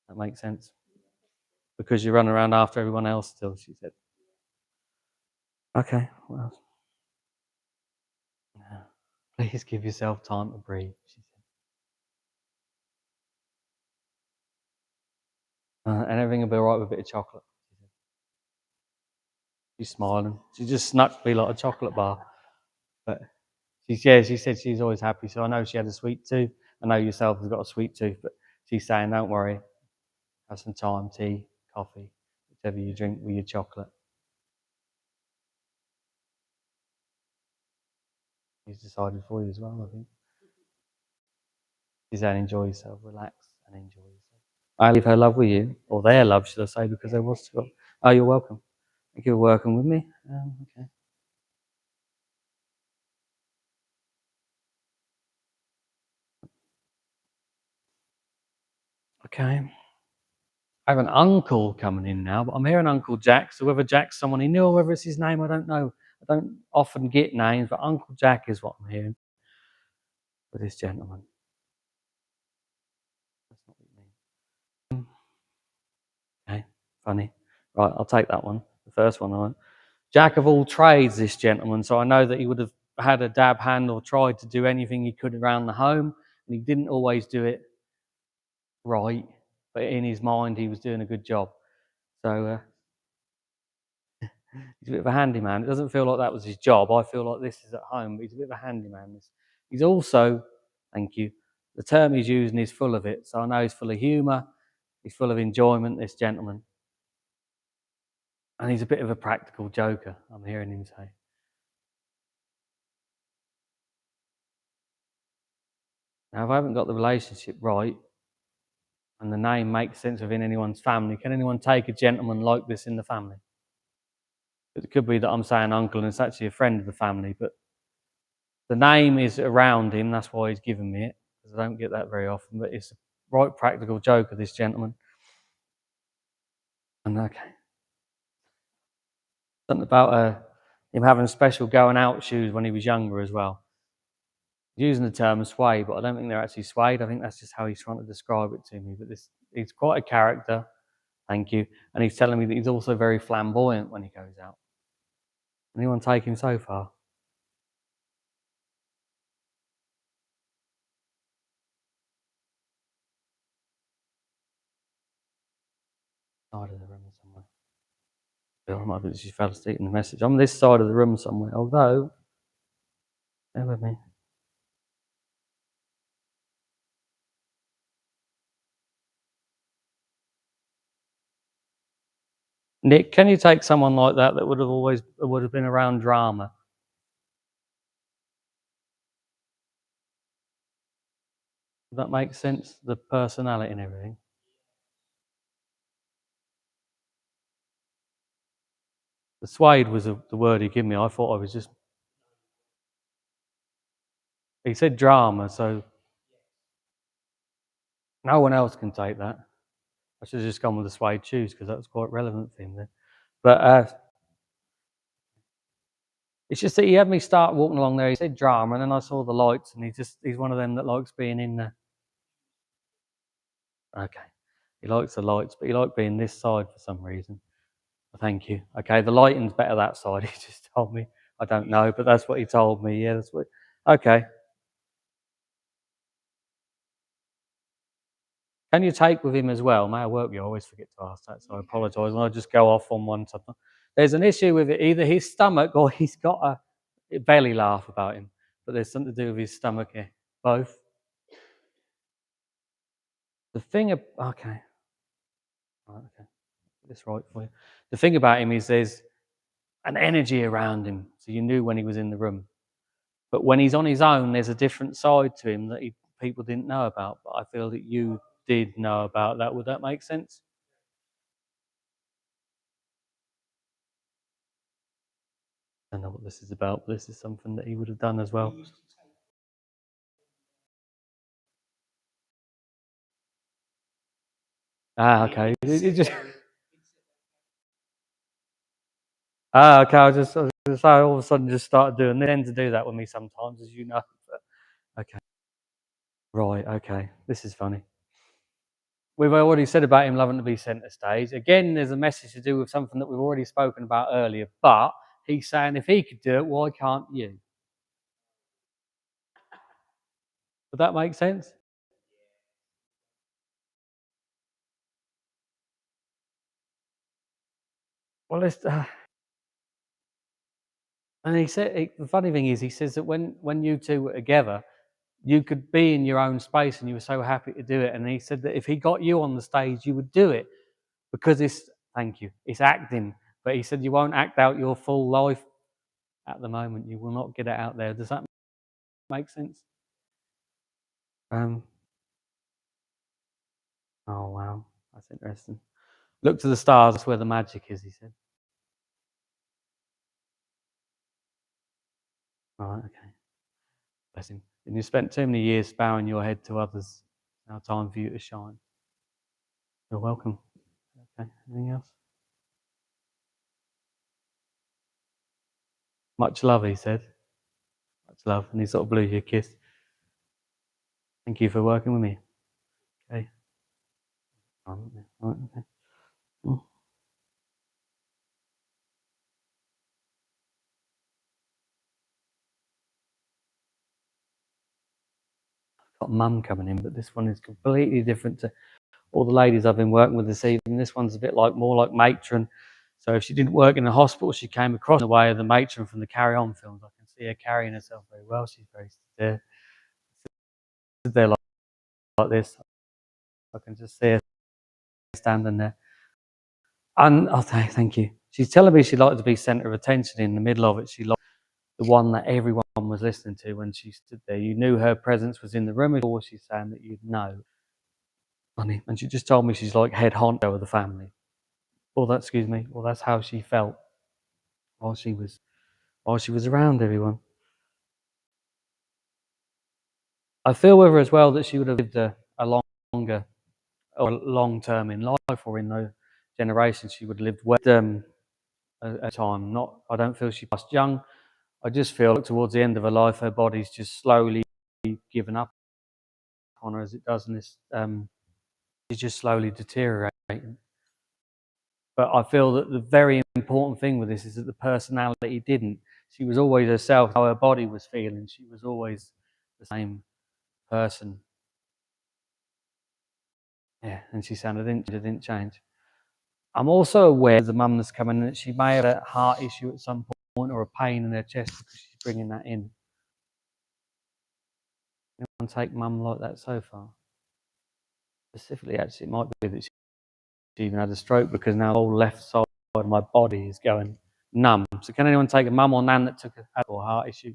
That makes sense. Because you run around after everyone else still, she said. Okay. What else? Please give yourself time to breathe, she said. And everything will be all right with a bit of chocolate. She's smiling. She just snuck me like a chocolate bar. But she said she's always happy. So I know she had a sweet tooth. I know yourself has got a sweet tooth, but she's saying, don't worry, have some time, tea, coffee, whatever you drink with your chocolate. She's decided for you as well, I think. She's saying, enjoy yourself, relax and enjoy yourself. I leave her love with you, or their love, should I say, because they was to. Oh, you're welcome. Thank you for working with me. Okay. Okay. I have an uncle coming in now, but I'm hearing Uncle Jack. So whether Jack's someone he knew or whether it's his name, I don't know. I don't often get names, but Uncle Jack is what I'm hearing for this gentleman. That's not what you mean. Okay, funny. Right, I'll take that one. The first one I want. Jack of all trades, this gentleman. So I know that he would have had a dab hand or tried to do anything he could around the home, and he didn't always do it right, but in his mind he was doing a good job. So he's a bit of a handyman. It doesn't feel like that was his job. I feel like this is at home, but he's a bit of a handyman. He's also, thank you, the term he's using is full of it. So I know he's full of humour, he's full of enjoyment, this gentleman. And he's a bit of a practical joker, I'm hearing him say. Now, if I haven't got the relationship right, and the name makes sense within anyone's family, can anyone take a gentleman like this in the family? It could be that I'm saying uncle and it's actually a friend of the family, but the name is around him, that's why he's given me it, because I don't get that very often, but it's a right practical joke of this gentleman. And okay. Something about him having special going out shoes when he was younger as well. He's using the term sway, but I don't think they're actually suede. I think that's just how he's trying to describe it to me. But he's quite a character, thank you. And he's telling me that he's also very flamboyant when he goes out. Anyone take him so far? Side of the room somewhere. Bill might be she fell asleep in the message. I'm this side of the room somewhere, although, bear with me. Nick, can you take someone like that that would have been around drama? Does that make sense? The personality and everything. The swayed was the word he gave me. I thought I was just... He said drama, so no one else can take that. I should have just gone with the suede shoes because that was quite relevant for him then. But it's just that he had me start walking along there. He said drama, and then I saw the lights, and he's one of them that likes being in the... Okay. He likes the lights, but he liked being this side for some reason. Thank you. Okay, the lighting's better that side, he just told me. I don't know, but that's what he told me. Yeah, that's what... Okay. Can you take with him as well? May I work with you? I always forget to ask that, so I apologise. And I just go off on one something. There's an issue with it, either his stomach or he's got a belly laugh about him. But there's something to do with his stomach here. Both. The thing of... Okay. Right, okay. Get this right for you. The thing about him is there's an energy around him. So you knew when he was in the room. But when he's on his own, there's a different side to him that people didn't know about. But I feel that you did know about that. Would that make sense? I don't know what this is about, but this is something that he would have done as well. Okay. It just... okay. I was gonna say, all of a sudden just started doing... They tend to do that with me sometimes, as you know. But, okay. Right. Okay. This is funny. We've already said about him loving to be centre stage. Again, there's a message to do with something that we've already spoken about earlier. But he's saying if he could do it, why can't you? Would that make sense? Well, it's... and he said, the funny thing is, he says that when you two were together, you could be in your own space and you were so happy to do it. And he said that if he got you on the stage, you would do it because thank you, it's acting. But he said you won't act out your full life at the moment. You will not get it out there. Does that make sense? Oh, wow. That's interesting. Look to the stars. That's where the magic is, he said. All right, okay. Bless him. And you spent too many years bowing your head to others. Now time for you to shine. You're welcome. Okay, anything else? Much love, he said. Much love. And he sort of blew you a kiss. Thank you for working with me. Okay. All right, okay. Got mum coming in, but this one is completely different to all the ladies I've been working with this evening. This one's a bit more like matron. So if she didn't work in a hospital, she came across the way of the matron from the Carry On films. I can see her carrying herself very well. She's very there like this. I can just see her standing there. And thank you. She's telling me she'd like to be centre of attention in the middle of it. She liked the one that everyone was listening to when she stood there. You knew her presence was in the room, or she's saying that you'd know. Funny. And she just told me she's like head honcho of the family. Well, that's how she felt while she was around everyone. I feel with her as well that she would have lived a longer or long term in life, or in those generations she would have lived well a time. I don't feel she passed young. I just feel like towards the end of her life, her body's just slowly given up on her as it does, and she's just slowly deteriorating. But I feel that the very important thing with this is that the personality didn't. She was always herself, how her body was feeling. She was always the same person. Yeah, and she sounded it didn't change. I'm also aware of the mum that's coming in that she may have a heart issue at some point, or a pain in her chest because she's bringing that in. Anyone take mum like that so far? Specifically, actually, it might be that she even had a stroke, because now the whole left side of my body is going numb. So can anyone take a mum or nan that took a heart issue?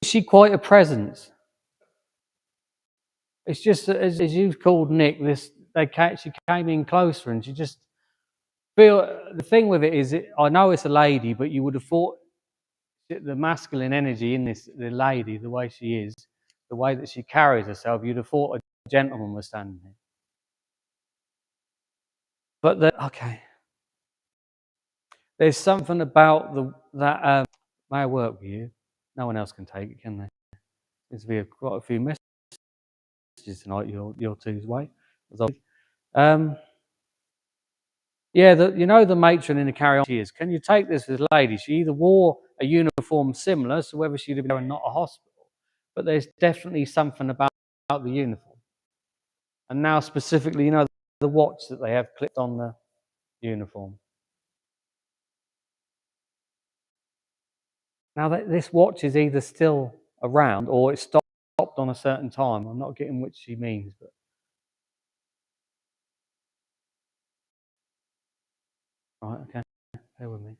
she quite a presence? It's just that as you've called Nick, she came in closer, and she just feel. The thing with it is, I know it's a lady, but you would have thought that the masculine energy in the lady, the way she is, the way that she carries herself, you'd have thought a gentleman was standing there. But okay, there's something about that. May I work with you? No one else can take it, can they? There's been quite a few messages tonight. Your two's way. Yeah, the matron in the carry-on she is. Can you take this as a lady? She either wore a uniform similar, so whether she'd have been not a hospital, but there's definitely something about the uniform. And now specifically, the watch that they have clipped on the uniform. Now this watch is either still around or it stopped on a certain time. I'm not getting which she means, but right, okay, bear with me.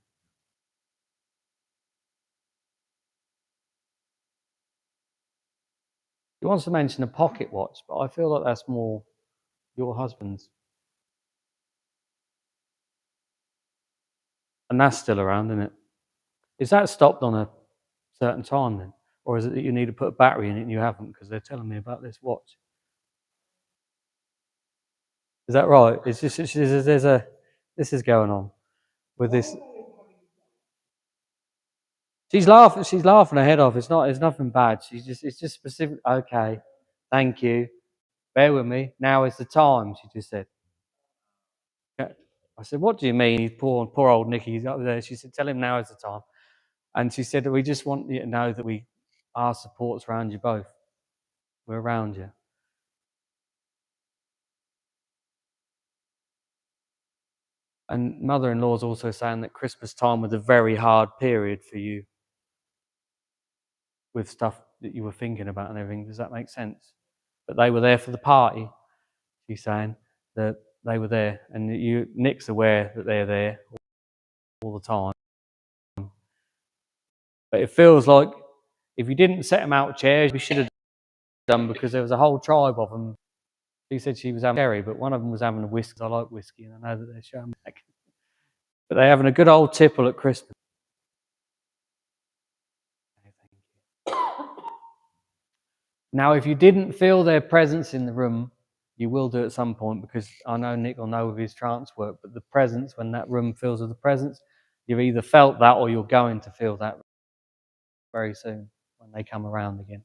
He wants to mention a pocket watch, but I feel like that's more your husband's. And that's still around, isn't it? Is that stopped on a certain time then? Or is it that you need to put a battery in it and you haven't? Because they're telling me about this watch. Is that right? It's just this is going on with this. She's laughing her head off. It's nothing bad. It's just specific. Okay, thank you. Bear with me. Now is the time, she just said. I said, what do you mean? Poor old Nicky's up there. She said, tell him now is the time. And she said, we just want you to know that our support's around you both. We're around you. And mother-in-law's also saying that Christmas time was a very hard period for you with stuff that you were thinking about and everything. Does that make sense? But they were there for the party, she's saying, that they were there. And Nick's aware that they're there all the time. But it feels like if you didn't set them out chairs, we should have done, because there was a whole tribe of them. She said she was having sherry, but one of them was having a whiskey. I like whiskey, and I know that they're showing back. But they're having a good old tipple at Christmas. Now, if you didn't feel their presence in the room, you will do at some point, because I know Nick will know with his trance work, but the presence, when that room fills with the presence, you've either felt that or you're going to feel that very soon when they come around again.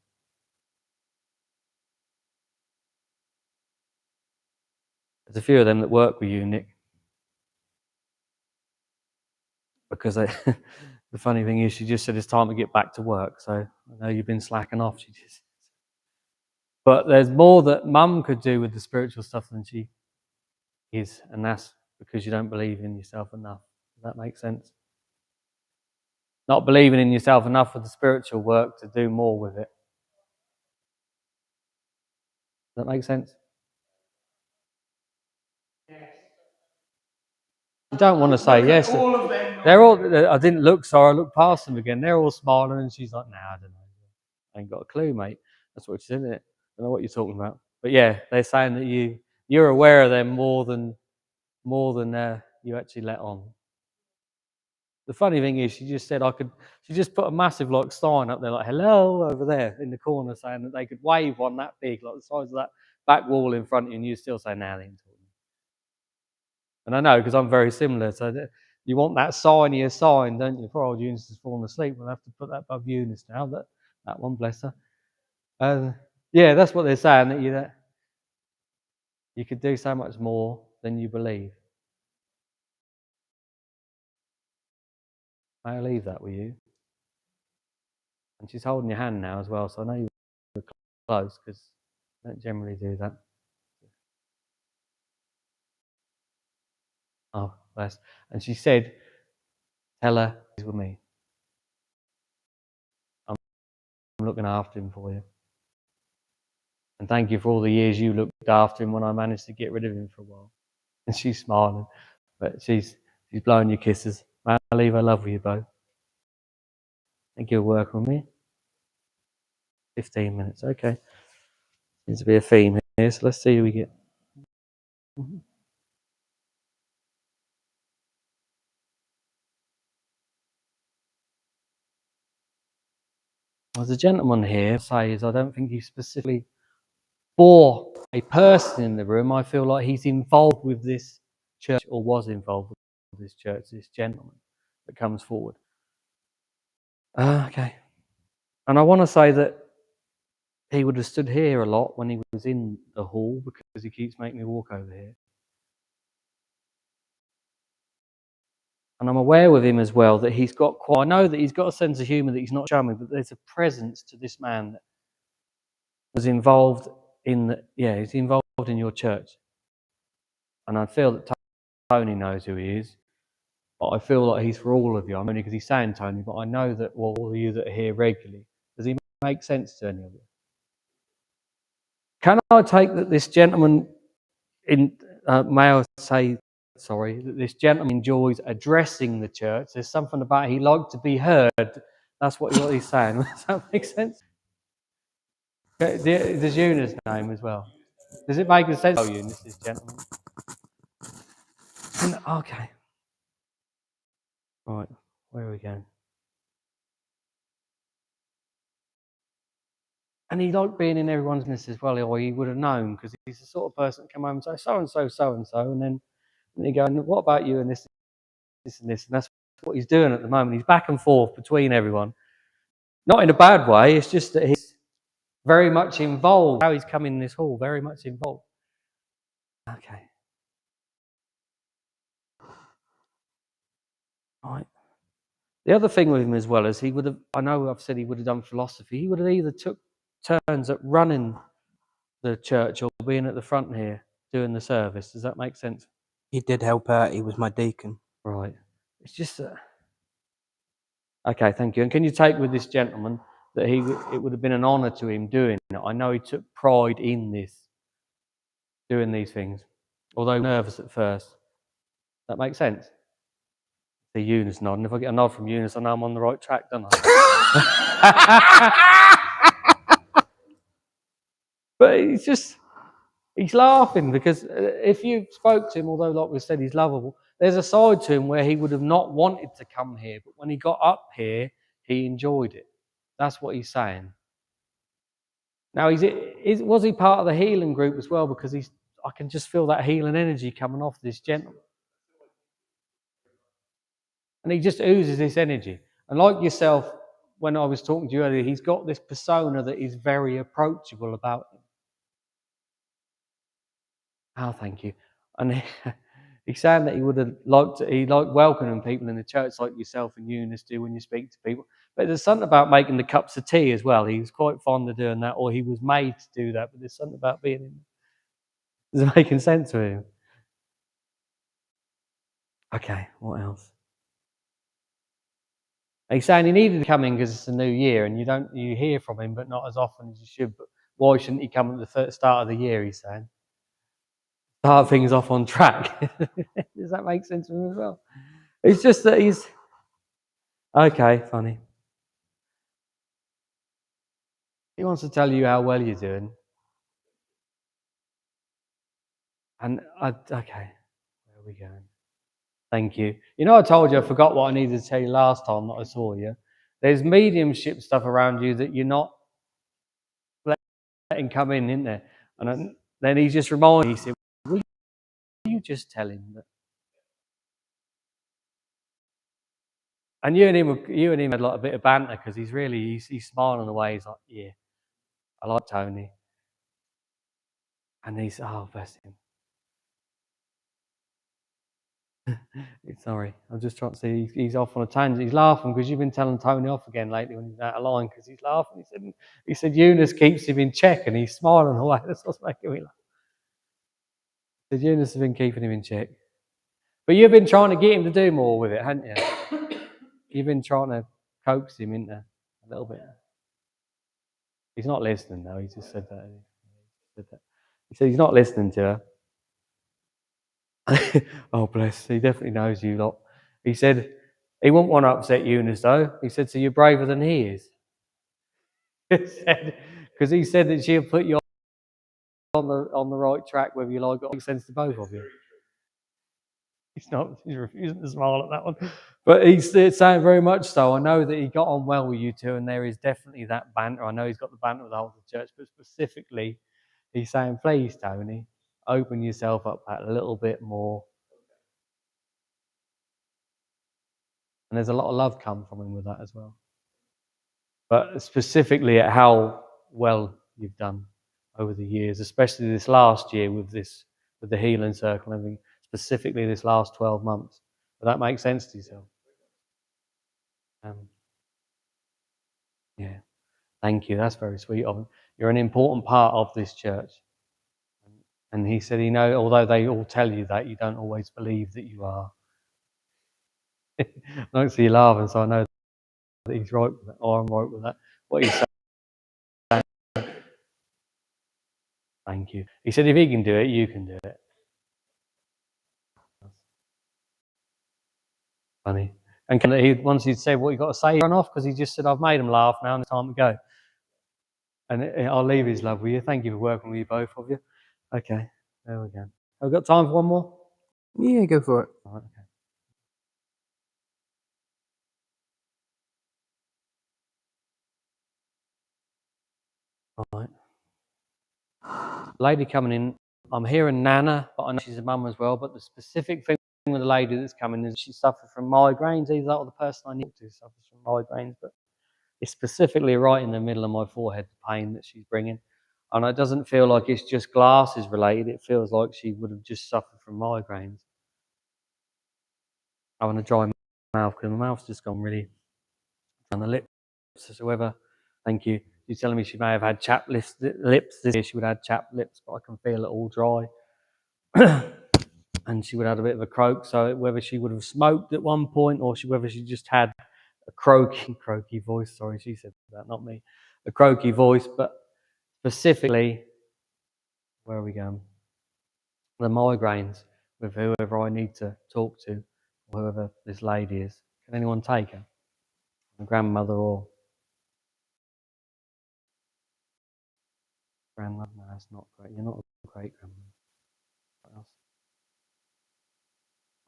There's a few of them that work with you, Nick. Because the funny thing is, she just said it's time to get back to work. So I know you've been slacking off. But there's more that Mum could do with the spiritual stuff than she is, and that's because you don't believe in yourself enough. Does that make sense? Not believing in yourself enough for the spiritual work to do more with it. Does that make sense? You don't want to say yes. All of them. They're all. I didn't look, so I looked past them again. They're all smiling, and she's like, "Nah, I don't know. I ain't got a clue, mate." That's what she said, isn't it? I don't know what you're talking about. But yeah, they're saying that you're aware of them more than you actually let on. The funny thing is, she just said she just put a massive sign up there, like hello over there in the corner, saying that they could wave one that big, like the size of that back wall in front of you, and you still say, nah, they ain't talking. And I know, because I'm very similar. So you want that signier sign, don't you? Poor old Eunice has fallen asleep. We'll have to put that above Eunice now, that one, bless her. Yeah, that's what they're saying, that you could do so much more than you believe. May I leave that with you? And she's holding your hand now as well, so I know you're close, because I don't generally do that. Oh, bless. And she said, tell her he's with me. I'm looking after him for you. And thank you for all the years you looked after him when I managed to get rid of him for a while. And she's smiling, but she's blowing you kisses. May I leave her love with you both? Thank you for working with me. 15 minutes. Okay. Seems to be a theme here, so let's see who we get. There's a gentleman here says, I don't think he specifically bore a person in the room. I feel like he's involved with this church, or was involved with this church, this gentleman that comes forward. Okay. And I want to say that he would have stood here a lot when he was in the hall, because he keeps making me walk over here. And I'm aware with him as well that he's got quite, I know that he's got a sense of humour that he's not showing me, but there's a presence to this man that was involved in, he's involved in your church. And I feel that Tony knows who he is, but I feel like he's for all of you. I'm only because he's saying Tony, but I know that, well, all of you that are here regularly, does he make sense to any of you? Can I take that this gentleman, may I say, sorry, that this gentleman enjoys addressing the church? There's something about he liked to be heard. That's what he's saying. Does that make sense? There's Eunice's name as well. Does it make sense? Oh, Eunice, this gentleman. Okay. Right, where are we going? And he liked being in everyone's business as well, or he would have known, because he's the sort of person that come home and say, so-and-so, so-and-so, and then they go, what about you and this, this and this? And that's what he's doing at the moment. He's back and forth between everyone. Not in a bad way, it's just that he's very much involved. How he's come in this hall, very much involved. Okay. Right. The other thing with him as well is he would have, I know I've said he would have done philosophy, he would have either took turns at running the church or being at the front here doing the service. Does that make sense? He did help out. He was my deacon. Right. It's just okay, thank you. And can you take with this gentleman that it would have been an honour to him doing it? I know he took pride in this, doing these things, although nervous at first. That makes sense? The Eunice nodding. If I get a nod from Eunice, I know I'm on the right track, don't I? But he's laughing because if you spoke to him, although like we said, he's lovable, there's a side to him where he would have not wanted to come here, but when he got up here, he enjoyed it. That's what he's saying. Now, was he part of the healing group as well? Because I can just feel that healing energy coming off this gentleman. And he just oozes this energy. And like yourself, when I was talking to you earlier, he's got this persona that is very approachable about him. Oh, thank you. And he's saying that he would have liked welcoming people in the church like yourself and Eunice do when you speak to people. But there's something about making the cups of tea as well. He was quite fond of doing that, or he was made to do that. But there's something about being in. Is it making sense to him? Okay, what else? He's saying he needed to come in because it's a new year, and you hear from him, but not as often as you should. But why shouldn't he come at the start of the year? He's saying, start things off on track. Does that make sense to him as well? It's just that he's okay. Funny. He wants to tell you how well you're doing, and okay, where are we going? Thank you. You know, I told you I forgot what I needed to tell you last time that I saw you. There's mediumship stuff around you that you're not letting come in, isn't there? And then he just reminded me, he said, will you just tell him that? And you and him had like a bit of banter because he's smiling away. He's like, yeah, I like Tony. And he's, oh, bless him. Sorry, I'm just trying to see. He's off on a tangent. He's laughing because you've been telling Tony off again lately when he's out of line because he's laughing. He said Eunice keeps him in check, and he's smiling away. That's what's making me laugh. He said Eunice has been keeping him in check, but you've been trying to get him to do more with it, haven't you? You've been trying to coax him into a little bit. He's not listening though. He just said that. He said he's not listening to her. Oh, bless. He definitely knows you lot. He said he wouldn't want to upset Eunice, though. He said, so you're braver than he is. Because he said that she'll put you on the right track, whether you like it. It makes sense to both of you. He's refusing to smile at that one. But he's saying very much so. I know that he got on well with you two, and there is definitely that banter. I know he's got the banter with the whole of the church, but specifically, he's saying, please, Tony, open yourself up a little bit more. And there's a lot of love come from him with that as well. But specifically at how well you've done over the years, especially this last year with the healing circle and everything, specifically this last 12 months. Does that make sense to yourself? Yeah. Thank you. That's very sweet of him. You're an important part of this church. And he said, although they all tell you that, you don't always believe that you are. I don't see you laughing, so I know that he's right with that, or I'm right with that. What he's saying. Thank you. He said, if he can do it, you can do it. Funny. And once he'd said what you got to say, run off, because he just said, I've made him laugh now, and it's time to go. And I'll leave his love with you. Thank you for working with you, both of you. Okay, there we go. Have we got time for one more? Yeah, go for it. All right, okay. All right. Lady coming in, I'm hearing Nana, but I know she's a mum as well. But the specific thing with the lady that's coming is she suffers from migraines. Either that or the person I need to suffers from migraines. But it's specifically right in the middle of my forehead, the pain that she's bringing. And it doesn't feel like it's just glasses related. It feels like she would have just suffered from migraines. I want to dry my mouth because my mouth's just gone really on the lips. So whoever, thank you. She's telling me she may have had chapped lips this year. She would have had chapped lips, but I can feel it all dry. And she would have had a bit of a croak. So whether she would have smoked at one point or whether she just had a croaky voice. Sorry, she said that, not me. A croaky voice, but specifically, where are we going? The migraines with whoever I need to talk to, or whoever this lady is. Can anyone take her? A grandmother or grandmother? No, that's not great. You're not a great grandmother. What else?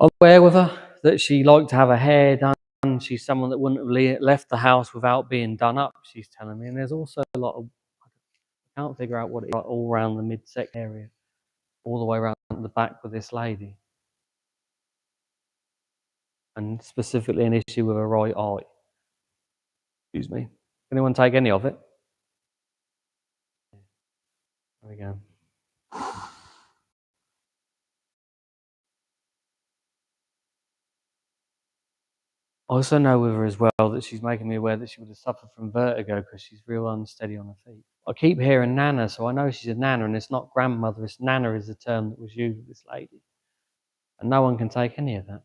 I'm aware with her that she liked to have her hair done. She's someone that wouldn't have left the house without being done up, she's telling me. And there's also a lot of, I can't figure out what it is, all around the midsection area, all the way around the back with this lady. And specifically an issue with her right eye. Excuse me. Can anyone take any of it? There we go. I also know with her as well that she's making me aware that she would have suffered from vertigo because she's real unsteady on her feet. I keep hearing Nana, so I know she's a Nana, and it's not grandmother, it's Nana is the term that was used with this lady. And no one can take any of that.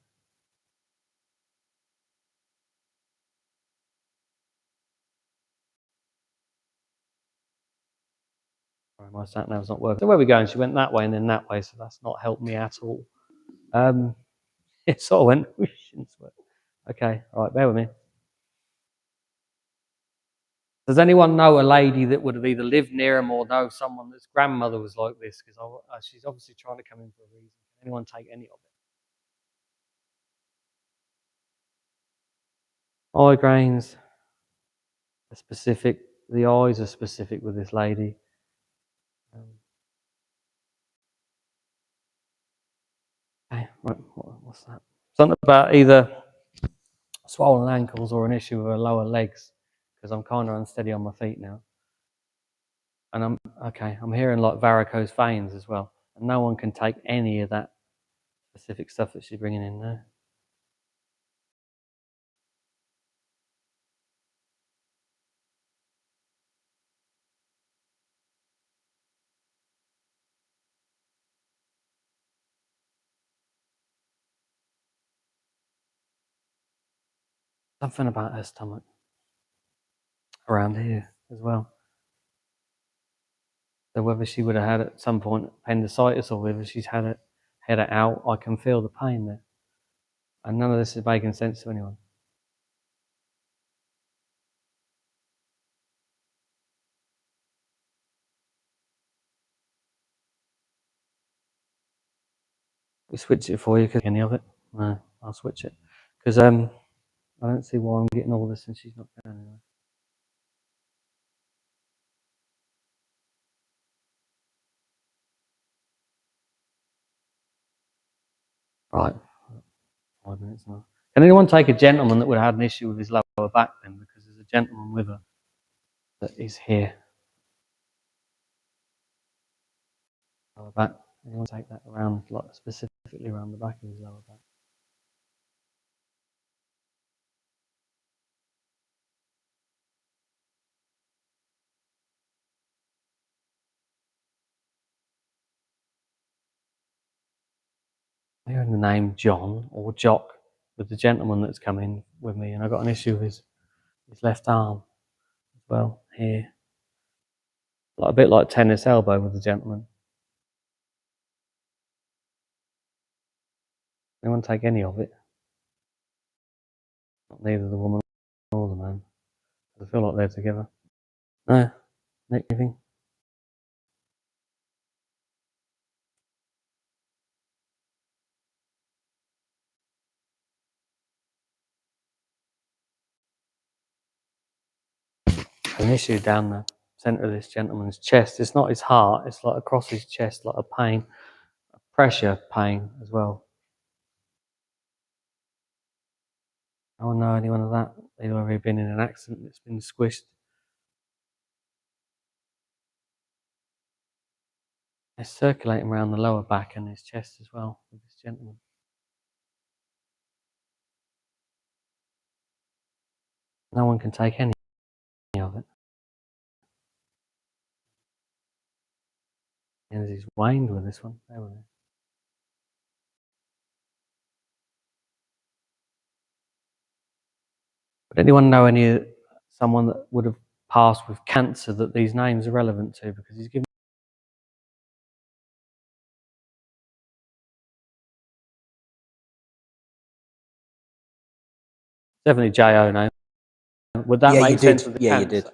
Sorry, my sat nav's not working. So where are we going? She went that way and then that way, so that's not helped me at all. It sort of went whoosh into it. Okay, all right, bear with me. Does anyone know a lady that would have either lived near him or know someone that's grandmother was like this? Because she's obviously trying to come in for a reason. Can anyone take any of it? Migraines are specific. The eyes are specific with this lady. Okay, right, what's that? Something about either swollen ankles or an issue with her lower legs, because I'm kind of unsteady on my feet now. And I'm hearing like varicose veins as well. And no one can take any of that specific stuff that she's bringing in there. Something about her stomach around here as well. So whether she would have had at some point appendicitis or whether she's had it out, I can feel the pain there. And none of this is making sense to anyone. We switch it for you, because any of it. No, I'll switch it. Because I don't see why I'm getting all this and she's not going anywhere. Right, 5 minutes now. Can anyone take a gentleman that would have had an issue with his lower back then? Because there's a gentleman with her that is here. Lower back. Anyone take that around, like specifically around the back of his lower back? Here in the name John or Jock, with the gentleman that's come in with me, and I got an issue with his left arm as well here, like a bit like tennis elbow with the gentleman. Anyone take any of it? Not neither the woman or the man. I feel like they're together. No, anything. An issue down the centre of this gentleman's chest. It's not his heart, it's like across his chest, like a pain, a pressure pain as well. I don't know anyone of that. They've already been in an accident that's been squished. It's circulating around the lower back and his chest as well with this gentleman. No one can take any of it. And he's waned with this one. There we go. But anyone know someone that would have passed with cancer that these names are relevant to? Because he's given. Definitely J.O. name. Would that make sense with the cancer? You did.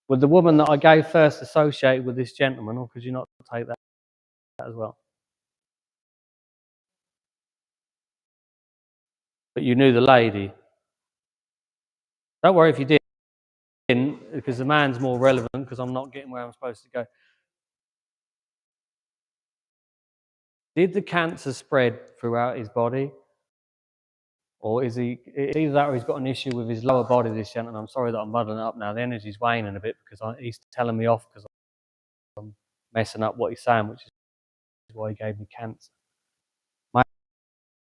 Would the woman that I gave first associate with this gentleman, or could you not take that as well? But you knew the lady. Don't worry if you didn't, because the man's more relevant, because I'm not getting where I'm supposed to go. Did the cancer spread throughout his body? Or is he, either that or he's got an issue with his lower body, this gentleman. I'm sorry that I'm muddling it up now. The energy's waning a bit because he's telling me off because I'm messing up what he's saying, which is why he gave me cancer. May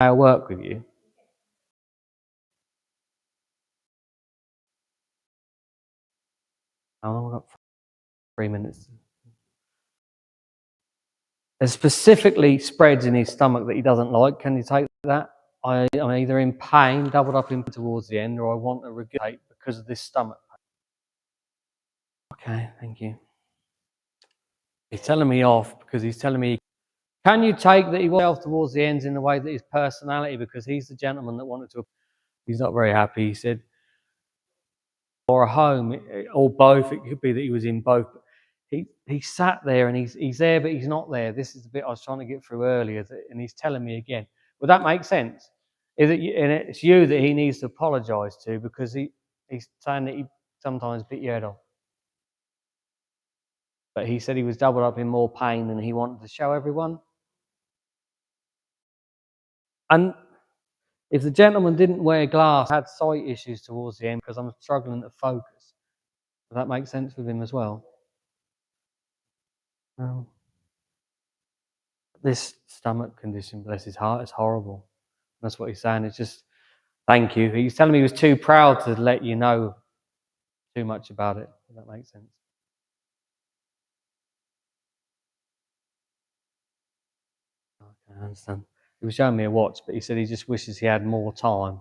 I work with you? How long have I got? 3 minutes. There's specifically spreads in his stomach that he doesn't like. Can you take that? I'm either in pain, doubled up in towards the end, or I want to regurgitate because of this stomach pain. Okay, thank you. He's telling me off because he's telling me, can you take that he was towards the ends in the way that his personality, because he's the gentleman that wanted to, he's not very happy. He said, or a home, or both. It could be that he was in both. He sat there and he's there, but he's not there. This is the bit I was trying to get through earlier, and he's telling me again. Would that make sense? And it's you that he needs to apologise to, because he's saying that he sometimes bit your head off. But he said he was doubled up in more pain than he wanted to show everyone. And if the gentleman didn't wear glass, had sight issues towards the end because I'm struggling to focus. Does that make sense with him as well? This stomach condition, bless his heart, is horrible. That's what he's saying. It's just, thank you. He's telling me he was too proud to let you know too much about it. Does that make sense? Okay, I understand. He was showing me a watch, but he said he just wishes he had more time,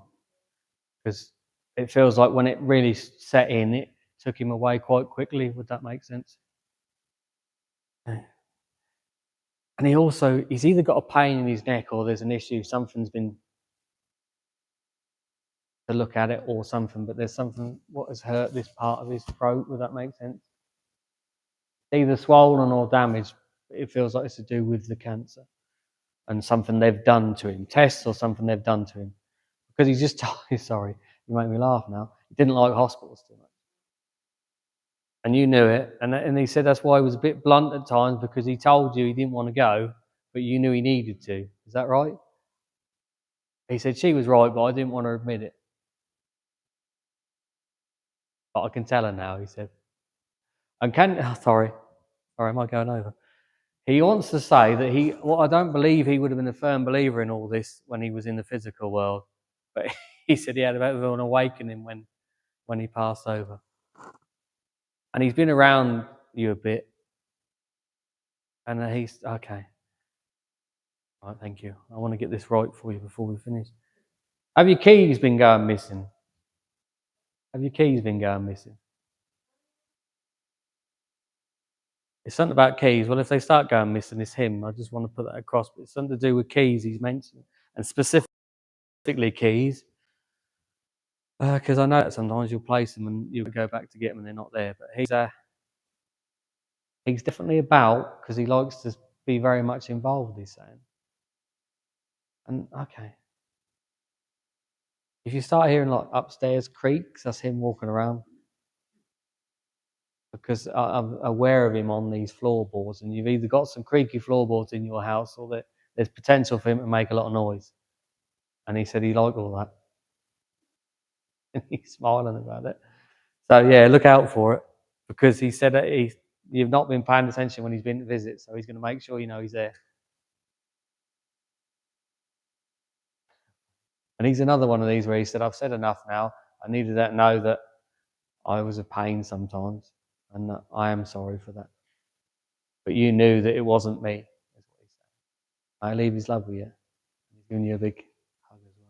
because it feels like when it really set in, it took him away quite quickly. Would that make sense? Okay. And he's either got a pain in his neck or there's an issue, something's been to look at it or something, but there's something what has hurt this part of his throat. Would that make sense? Either swollen or damaged. it feels like it's to do with the cancer and something they've done to him, tests or something they've done to him. Because he's just, sorry, you make me laugh now. He didn't like hospitals too much. And you knew it. And he said that's why he was a bit blunt at times, because he told you he didn't want to go, but you knew he needed to. Is that right? He said she was right, but I didn't want to admit it. But I can tell her now, he said. And sorry, am I going over? He wants to say that I don't believe he would have been a firm believer in all this when he was in the physical world. But he said he had a bit of an awakening when he passed over. And he's been around you a bit. And he's, okay. All right, thank you. I want to get this right for you before we finish. Have your keys been going missing? Have your keys been going missing? It's something about keys. Well, if they start going missing, it's him. I just want to put that across. But it's something to do with keys he's mentioned. And specifically keys. Because I know that sometimes you'll place them and you'll go back to get them and they're not there. But he's definitely about, because he likes to be very much involved, he's saying. And, okay. If you start hearing like upstairs creaks, that's him walking around. Because I'm aware of him on these floorboards, and you've either got some creaky floorboards in your house or there's potential for him to make a lot of noise. And he said he liked all that. And he's smiling about it. So yeah, look out for it, because he said that you've not been paying attention when he's been to visit, so he's going to make sure you know he's there. And he's another one of these where he said, I've said enough now. I needed to know that I was a pain sometimes, and that I am sorry for that. But you knew that it wasn't me, is what he said. I leave his love with you. He's giving you a big hug as well.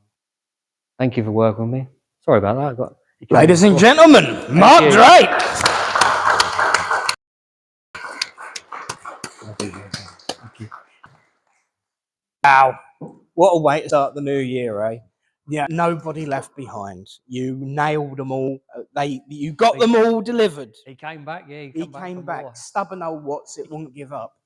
Thank you for working with me. Sorry about that. Ladies and gentlemen, Mark Drake. Thank you. Wow, what a way to start the new year, eh? Yeah, nobody left behind. You nailed them all. You got them all delivered. He came back, yeah. He came back. Stubborn old Watson won't give up.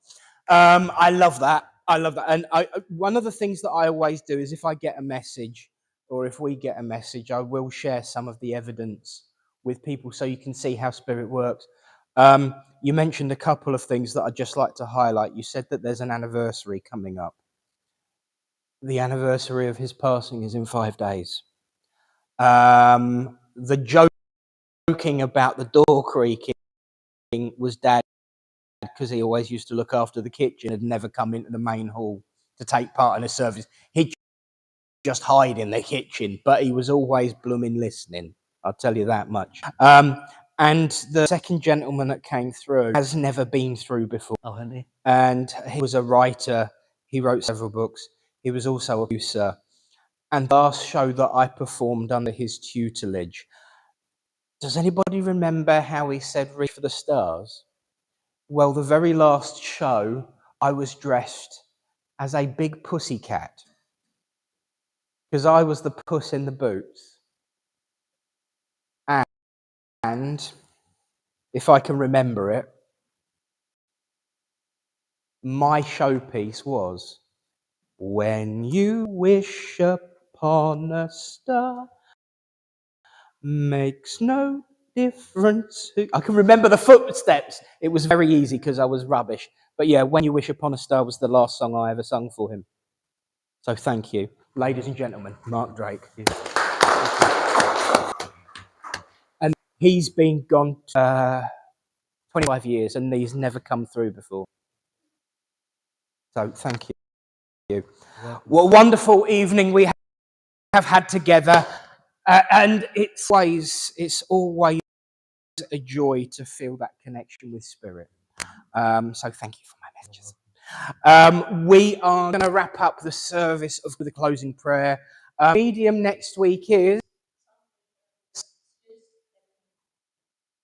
I love that. And one of the things that I always do is if I get a message, or if we get a message, I will share some of the evidence with people so you can see how spirit works. You mentioned a couple of things that I'd just like to highlight. You said that there's an anniversary coming up. The anniversary of his passing is in 5 days. The joking about the door creaking was Dad, because he always used to look after the kitchen, had never come into the main hall to take part in a service. He'd just hide in the kitchen, but he was always blooming listening. I'll tell you that much. And the second gentleman that came through has never been through before. Oh, hasn't he? And he was a writer. He wrote several books. He was also a producer. And the last show that I performed under his tutelage, does anybody remember how he said, reach for the stars? Well, the very last show, I was dressed as a big pussycat, because I was the puss in the boots. And if I can remember it, my showpiece was, when you wish upon a star, makes no difference. I can remember the footsteps. It was very easy because I was rubbish. But yeah, When You Wish Upon a Star was the last song I ever sung for him. So thank you. Ladies and gentlemen, Mark Drake. And he's been gone 25 years and he's never come through before. So thank you. What a wonderful evening we have had together. And it's always a joy to feel that connection with spirit. So thank you for my messages. We are going to wrap up the service with the closing prayer. Medium next week is...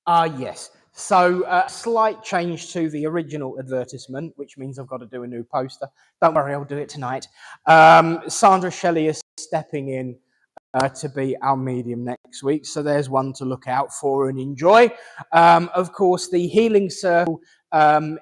yes. So a slight change to the original advertisement, which means I've got to do a new poster. Don't worry, I'll do it tonight. Sandra Shelley is stepping in to be our medium next week. So there's one to look out for and enjoy. Of course, the Healing Circle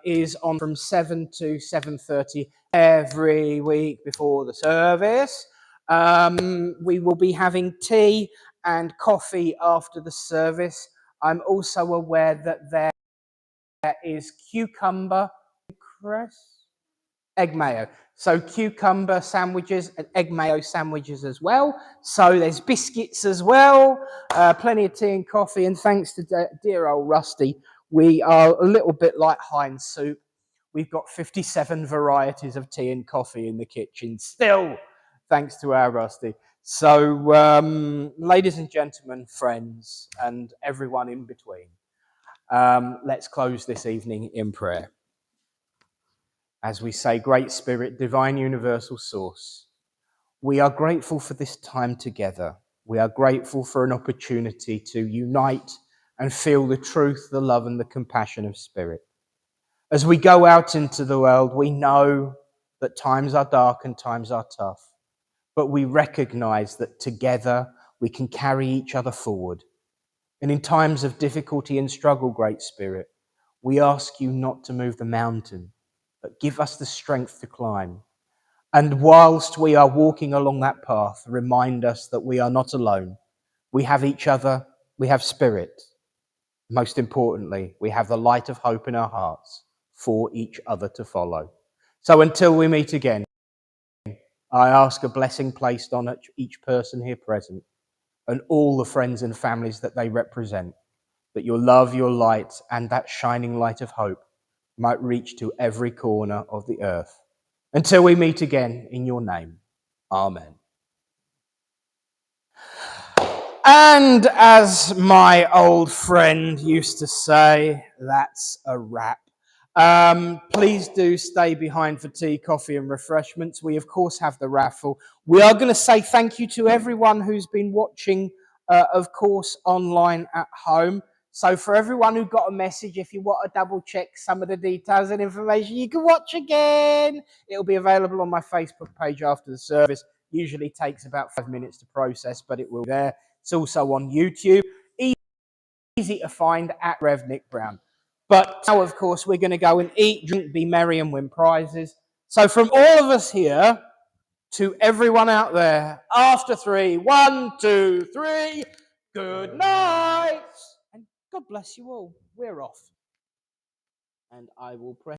is on from 7 to 7:30 every week before the service. We will be having tea and coffee after the service. I'm also aware that there is cucumber, cress, egg mayo. So cucumber sandwiches and egg mayo sandwiches as well. So there's biscuits as well, plenty of tea and coffee. And thanks to dear old Rusty, we are a little bit like Heinz soup. We've got 57 varieties of tea and coffee in the kitchen still, thanks to our Rusty. So, ladies and gentlemen, friends, and everyone in between, let's close this evening in prayer. As we say, Great Spirit, Divine Universal Source, we are grateful for this time together. We are grateful for an opportunity to unite and feel the truth, the love, and the compassion of Spirit. As we go out into the world, we know that times are dark and times are tough, but we recognize that together we can carry each other forward. And in times of difficulty and struggle, Great Spirit, we ask you not to move the mountain, but give us the strength to climb. And whilst we are walking along that path, remind us that we are not alone. We have each other, we have Spirit. Most importantly, we have the light of hope in our hearts for each other to follow. So until we meet again, I ask a blessing placed on each person here present and all the friends and families that they represent, that your love, your light, and that shining light of hope might reach to every corner of the earth. Until we meet again, in your name, amen. And as my old friend used to say, that's a wrap. Please do stay behind for tea, coffee and refreshments. We, of course, have the raffle. We are going to say thank you to everyone who's been watching, of course, online at home. So for everyone who got a message, if you want to double check some of the details and information, you can watch again. It'll be available on my Facebook page after the service. Usually takes about 5 minutes to process, but it will be there. It's also on YouTube. Easy to find at Rev Nick Brown. But now, of course, we're going to go and eat, drink, be merry, and win prizes. So from all of us here to everyone out there, after 3, 1, 2, 3, good night. And God bless you all. We're off. And I will press